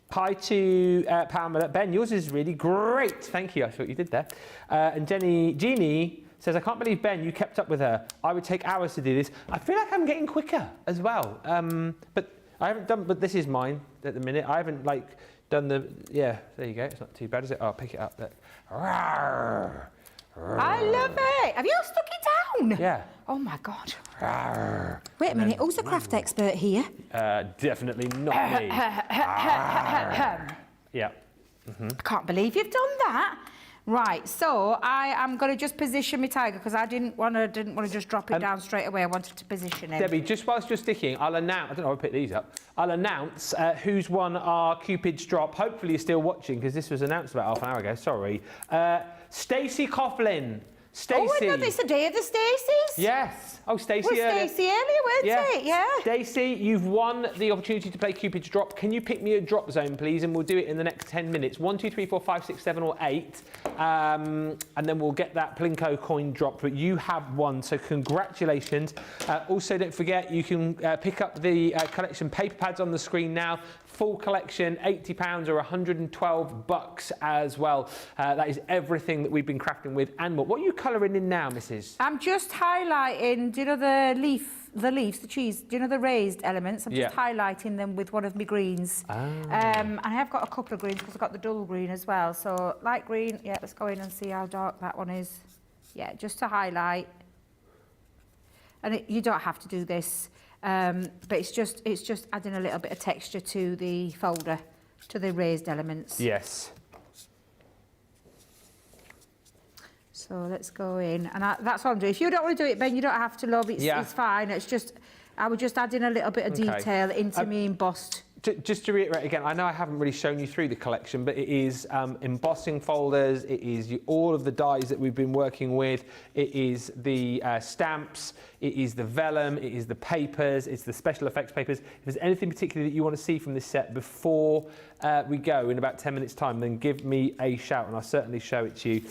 Hi to Pamela. Ben, yours is really great. Thank you. I thought you did there. And Jeannie says, I can't believe, Ben, you kept up with her. I would take hours to do this. I feel like I'm getting quicker as well. But I haven't done, but this is mine at the minute. I haven't, like, done the, yeah, there you go. It's not too bad, is it? Oh, I'll pick it up. Look. I love it. Have you stuck it down? Yeah. Oh, my God. Wait a minute. Who's the craft expert here? Definitely not me. Yeah. I can't believe you've done that. Right, so I am going to just position my tiger because I didn't want to just drop it down straight away. I wanted to position it. Debbie, just whilst you're sticking, I'll announce. I don't know. I'll pick these up. I'll announce who's won our Cupid's drop. Hopefully, you're still watching because this was announced about half an hour ago. Sorry, Stacey Coughlin. Stacey. Oh, I know it's the day of the Stacey's. Yes. Oh, Stacey. Well, Stacey earlier, weren't it? Yeah. Stacey, you've won the opportunity to play Cupid's drop. Can you pick me a drop zone, please? And we'll do it in the next 10 minutes. 1, 2, 3, 4, 5, 6, 7, or 8. And then we'll get that Plinko coin dropped. But you have won, so congratulations. Also, don't forget, you can pick up the collection paper pads on the screen now. Full collection, £80 or $112 as well. That is everything that we've been crafting with and more. What are you colouring in now, Mrs? I'm just highlighting, do you know the leaves, the cheese, do you know the raised elements? I'm just highlighting them with one of my greens. And I have got a couple of greens because I've got the dull green as well. So light green, yeah, let's go in and see how dark that one is. Yeah, just to highlight. And you don't have to do this. But it's just adding a little bit of texture to the folder, to the raised elements. Yes. So let's go in, and that's what I'm doing. If you don't want to do it, Ben, you don't have to, love. It's fine. It's just, I would just add in a little bit of detail into me embossed. Just to reiterate again, I know I haven't really shown you through the collection, but it is embossing folders, it is all of the dies that we've been working with, it is the stamps, it is the vellum, it is the papers, it's the special effects papers. If there's anything particular that you want to see from this set before we go in about 10 minutes time, then give me a shout and I'll certainly show it to you.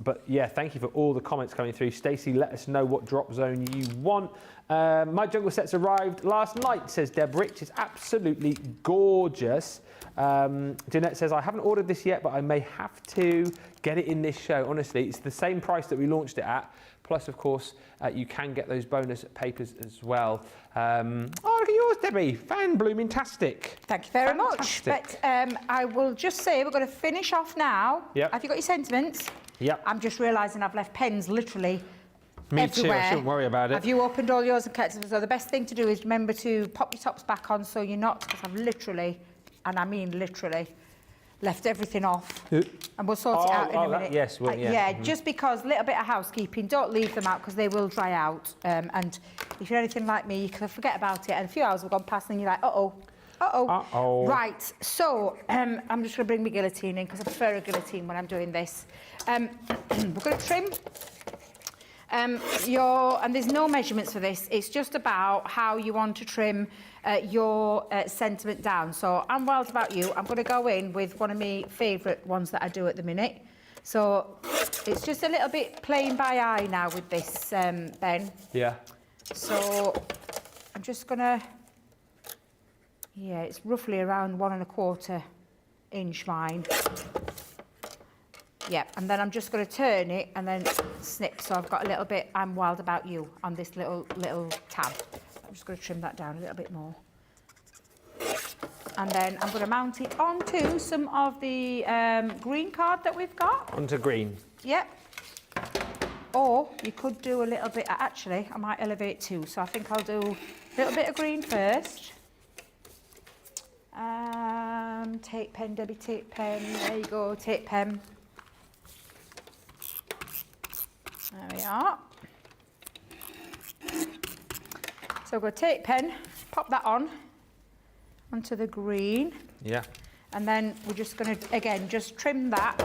But yeah, thank you for all the comments coming through. Stacey, let us know what drop zone you want. My jungle sets arrived last night, says Deb Rich. It's absolutely gorgeous. Jeanette says, I haven't ordered this yet, but I may have to get it in this show. Honestly, it's the same price that we launched it at. Plus, of course, you can get those bonus papers as well. Oh, look at yours, Debbie. Fan-blooming-tastic. Thank you very much. But I will just say we're going to finish off now. Yep. Have you got your sentiments? Yep. I'm just realising I've left pens literally Me everywhere. too, I shouldn't worry about it. Have you opened all yours and kept them? So the best thing to do is remember to pop your tops back on so you're not, because I've literally, and I mean literally, left everything off. And we'll sort it out in a minute. Yes, well, yeah. Just because, little bit of housekeeping, don't leave them out because they will dry out. And if you're anything like me, you can forget about it and a few hours have gone past and you're like, uh-oh. Right, so I'm just going to bring my guillotine in because I prefer a guillotine when I'm doing this. We're going to trim and there's no measurements for this. It's just about how you want to trim your sentiment down. So I'm wild about you. I'm going to go in with one of my favourite ones that I do at the minute. So it's just a little bit playing by eye now with this, Ben. Yeah. So I'm just going to, it's roughly around 1 1/4 inch mine. Yeah, and then I'm just going to turn it and then snip. So I've got a little bit, I'm wild about you on this little tab. I'm just going to trim that down a little bit more. And then I'm going to mount it onto some of the green card that we've got. Onto green. Yep. Or you could do a little bit, actually, I might elevate too. So I think I'll do a little bit of green first. Tape pen, Debbie, tape pen. There you go, tape pen. There we are. So we're going to take pen, pop that on onto the green. Yeah. And then we're just going to, again, just trim that.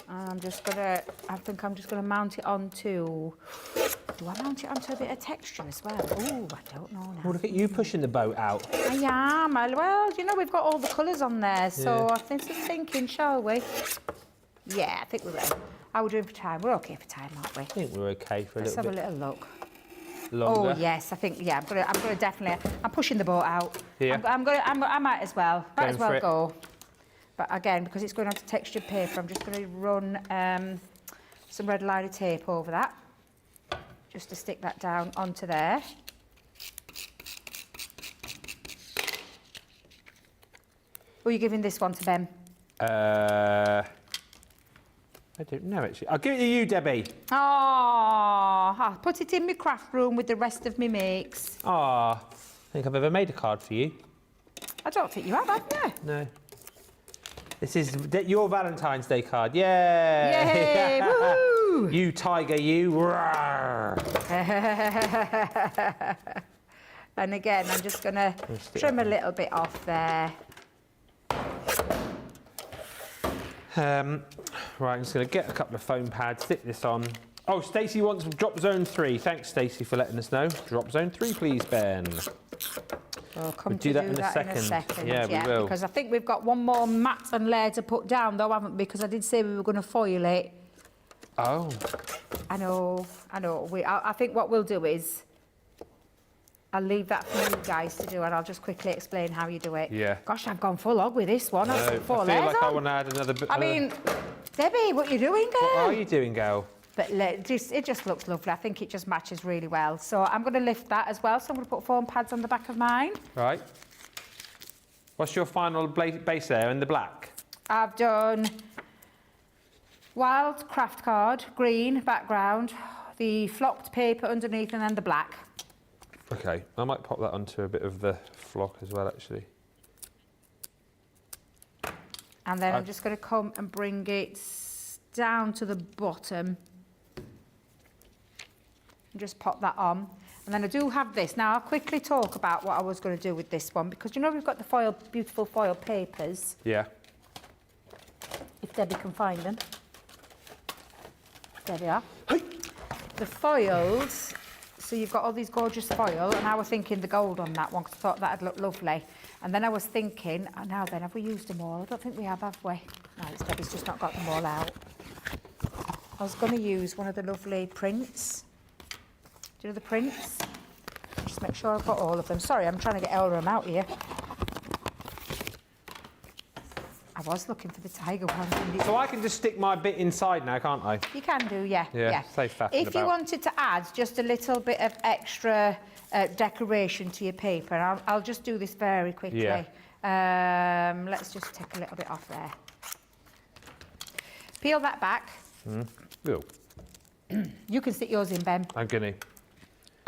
And I'm just going to, I think I'm just going to mount it onto, do I mount it onto a bit of texture as well? Oh, I don't know now. Well, look at you pushing the boat out. I am. Well, you know, we've got all the colours on there, so I think just thinking, shall we? Yeah, I think we will. How are we doing for time? We're okay for time, aren't we? I think we're okay for a Let's little have bit a little look. longer. Oh yes, I think I'm gonna definitely. I'm pushing the boat out. Yeah. I might as well. Might as Going for well it. go. But again, because it's going onto textured paper, I'm just going to run some red liner tape over that, just to stick that down onto there. Who are you giving this one to, Ben? I don't know, actually. I'll give it to you, Debbie. Oh, I'll put it in my craft room with the rest of my makes. Ah, I think I've ever made a card for you. I don't think you have you? No. This is your Valentine's Day card. Yay! Yay! Woohoo! You tiger, you. Roar. And again, I'm just going to trim a little bit off there. Right, I'm just going to get a couple of foam pads, stick this on. Oh, Stacey wants drop zone 3. Thanks, Stacey, for letting us know. Drop zone 3, please, Ben. We'll come We'll to do that in a in a second. second. Yeah, we will. Because I think we've got one more mat and layer to put down, though, haven't we? Because I did say we were going to foil it. Oh. I know. I think what we'll do is I'll leave that for you guys to do, and I'll just quickly explain how you do it. Yeah. Gosh, I've gone full hog with this one. I've put 4 I feel layers like I on. want to add another bit. I mean, Debbie, what are you doing, girl? What are you doing, girl? But it just looks lovely. I think it just matches really well. So I'm going to lift that as well. So I'm going to put foam pads on the back of mine. Right. What's your final base layer in the black? I've done wild craft card, green background, the flocked paper underneath, and then the black. Okay, I might pop that onto a bit of the flock as well, actually. And then I'm just going to come and bring it down to the bottom. And just pop that on. And then I do have this. Now, I'll quickly talk about what I was going to do with this one, because you know we've got the beautiful foil papers. Yeah. If Debbie can find them. There they are. The foils, so you've got all these gorgeous foil, and I was thinking the gold on that one, because I thought that'd look lovely. And then I was thinking, oh, now then, have we used them all? I don't think we have we? No, it's Debbie's just not got them all out. I was going to use one of the lovely prints. Do you know the prints? Just make sure I've got all of them. Sorry, I'm trying to get all of them out here. I was looking for the tiger one. So I can just stick my bit inside now, can't I? You can do, yeah. Yeah, safe faffing If you about. wanted to add just a little bit of extra decoration to your paper, I'll just do this very quickly. Yeah. Let's just take a little bit off there. Peel that back. Ew. You can stick yours in, Ben. I'm gonna.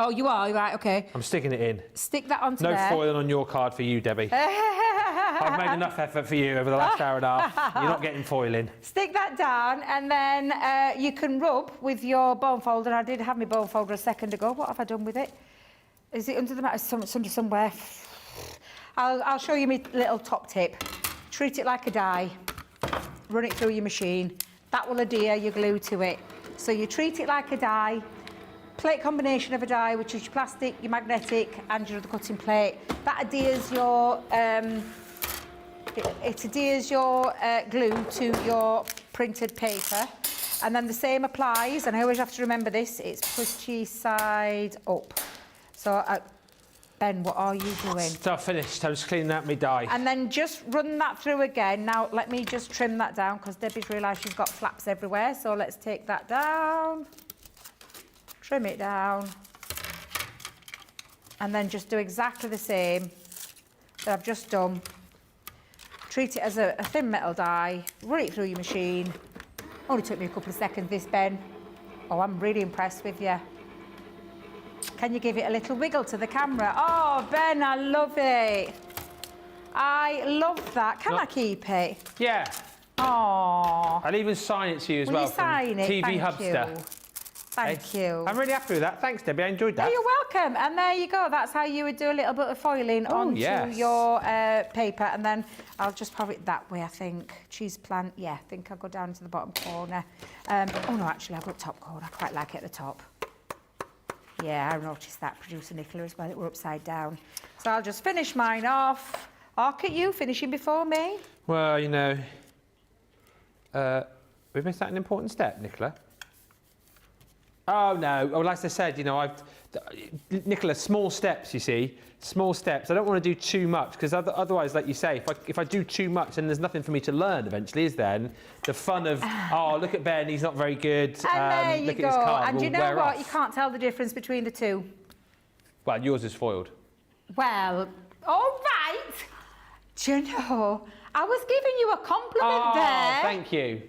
Oh, you are? Right, okay. I'm sticking it in. Stick that onto No there. foiling on your card for you, Debbie. I've made enough effort for you over the last hour and a half. You're not getting foiling. Stick that down, and then you can rub with your bone folder. I did have my bone folder a second ago. What have I done with it? Is it under the mat? It's under somewhere. I'll show you my little top tip. Treat it like a die. Run it through your machine. That will adhere your glue to it. So you treat it like a die. Plate combination of a die, which is your plastic, your magnetic, and your other cutting plate. That adheres your it adheres your glue to your printed paper, and then the same applies. And I always have to remember this: it's pushy side up. So, Ben, what are you doing? Stuff finished. I'm just cleaning out my die. And then just run that through again. Now, let me just trim that down, because Debbie's realised she's got flaps everywhere. So let's take that down. Trim it down, and then just do exactly the same that I've just done. Treat it as a thin metal die, run it through your machine. Only took me a couple of seconds, this, Ben. Oh, I'm really impressed with you. Can you give it a little wiggle to the camera? Oh, Ben, I love it. I love that. Can I keep it? Yeah. Oh. I'll even sign it to you as Will well. you sign it? TV Thank Hubster. you. Thank you. I'm really happy with that. Thanks, Debbie. I enjoyed that. Oh, you're welcome. And there you go. That's how you would do a little bit of foiling onto yes. your paper. And then I'll just have it that way, I think. Cheese plant. Yeah, I think I'll go down to the bottom corner. Oh, no, actually, I've got top corner. I quite like it at the top. Yeah, I noticed that, producer Nicola, as well. It were upside down. So I'll just finish mine off. Look at you, finishing before me. Well, you know, we've missed out an important step, Nicola. Oh, no. Well, like I said, you know, Nicola, small steps, you see. Small steps. I don't want to do too much, because otherwise, like you say, if I do too much, then there's nothing for me to learn eventually, is there? And the fun of, oh, look at Ben, he's not very good. And there you look go. At his card, And will you know wear what? off. You can't tell the difference between the two. Well, yours is foiled. Well, all right. Do you know, I was giving you a compliment there. Thank you.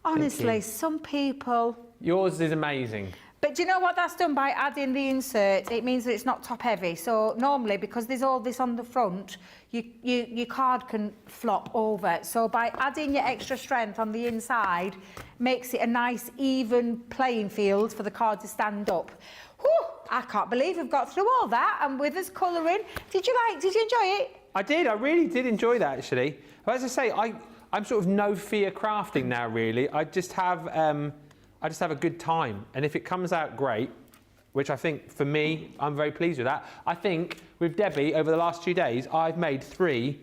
Honestly, some people... Yours is amazing. But do you know what that's done by adding the insert? It means that it's not top heavy. So normally, because there's all this on the front, your card can flop over. So by adding your extra strength on the inside, makes it a nice even playing field for the card to stand up. Whew, I can't believe we've got through all that, and with us colouring. Did you enjoy it? I did. I really did enjoy that, actually. As I say, I'm sort of no fear crafting now, really. I just have a good time. And if it comes out great, which I think, for me, I'm very pleased with that. I think, with Debbie, over the last 2 days, I've made 3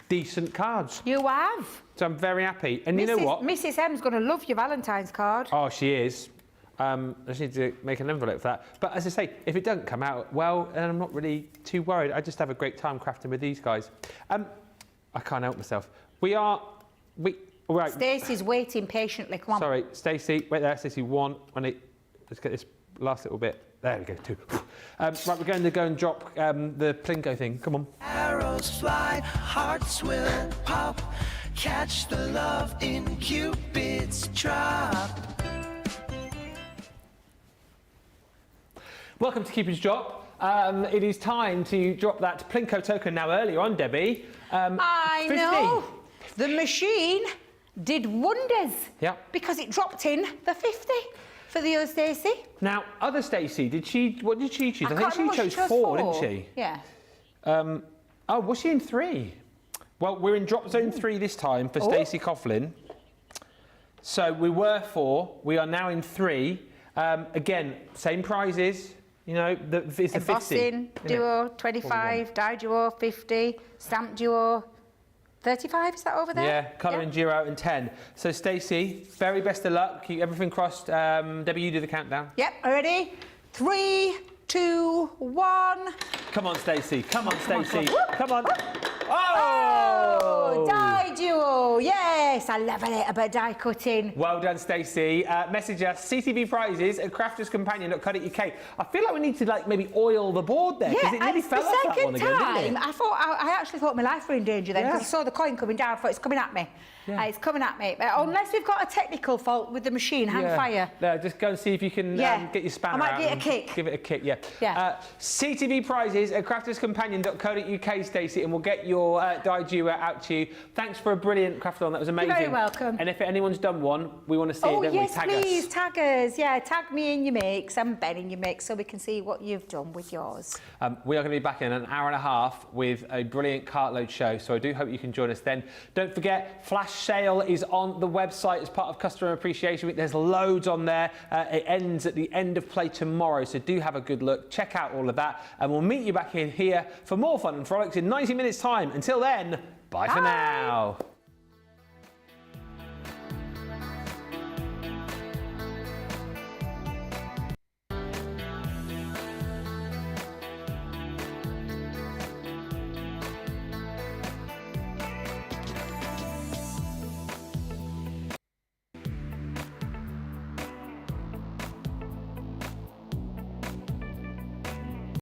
decent cards. You have. So I'm very happy. And you know what? Mrs M's going to love your Valentine's card. Oh, she is. I just need to make an envelope for that. But as I say, if it doesn't come out well, then I'm not really too worried. I just have a great time crafting with these guys. I can't help myself. Right. Stacey's waiting patiently. Come on. Sorry, Stacey. Wait there, Stacey. 1. Let's get this last little bit. There we go. 2. Right, we're going to go and drop the Plinko thing. Come on. Arrows fly, hearts will pop. Catch the love in Cupid's drop. Welcome to Cupid's Drop. It is time to drop that Plinko token now. Earlier on, Debbie. I 50. know. The machine did wonders. Yeah. Because it dropped in the 50 for the other Stacey. Now, other Stacey, what did she choose? I think can't she remember, chose 4, didn't she? Yeah. Oh, was she in 3? Well, we're in drop zone 3 this time for Stacey Coughlin. So we were 4. We are now in 3. Again, same prizes. You know, it's a 50. Embossing, duo, 25, die duo, 50, stamp duo, 35, is that over there? Yeah, colouring duo and 10. So, Stacey, very best of luck. Keep everything crossed. Debbie, you do the countdown. Yep, ready? 3, 2, 1. Come on, Stacey. Come on, Stacey. Come on. Oh! Die duo, yes! I love a little bit of die cutting. Well done, Stacey. Message us, CTV prizes at crafterscompanion.co.uk. I feel like we need to, maybe oil the board there, because it nearly fell off that one again, didn't it? I actually thought my life were in danger then, because I saw the coin coming down. I thought, it's coming at me. Yeah. It's coming at me. Unless we've got a technical fault with the machine, hang fire. No, just go and see if you can get your spanner out. I might get a kick. Give it a kick, yeah. CTV prizes at crafterscompanion.co.uk, Stacey, and we'll get your die duo out to you. Thanks for a brilliant craftathon. That was amazing. You're very welcome. And if anyone's done one, we want to see it, don't we? Yes, Tag please, us. tag us. Yeah, tag me in your mix and Ben in your mix so we can see what you've done with yours. We are going to be back in an hour and a half with a brilliant cartload show, so I do hope you can join us then. Don't forget, flash sale is on the website as part of Customer Appreciation Week. There's loads on there. It ends at the end of play tomorrow, so do have a good look. Check out all of that, and we'll meet you back in here for more fun and frolics in 90 minutes' time. Until then, bye for now.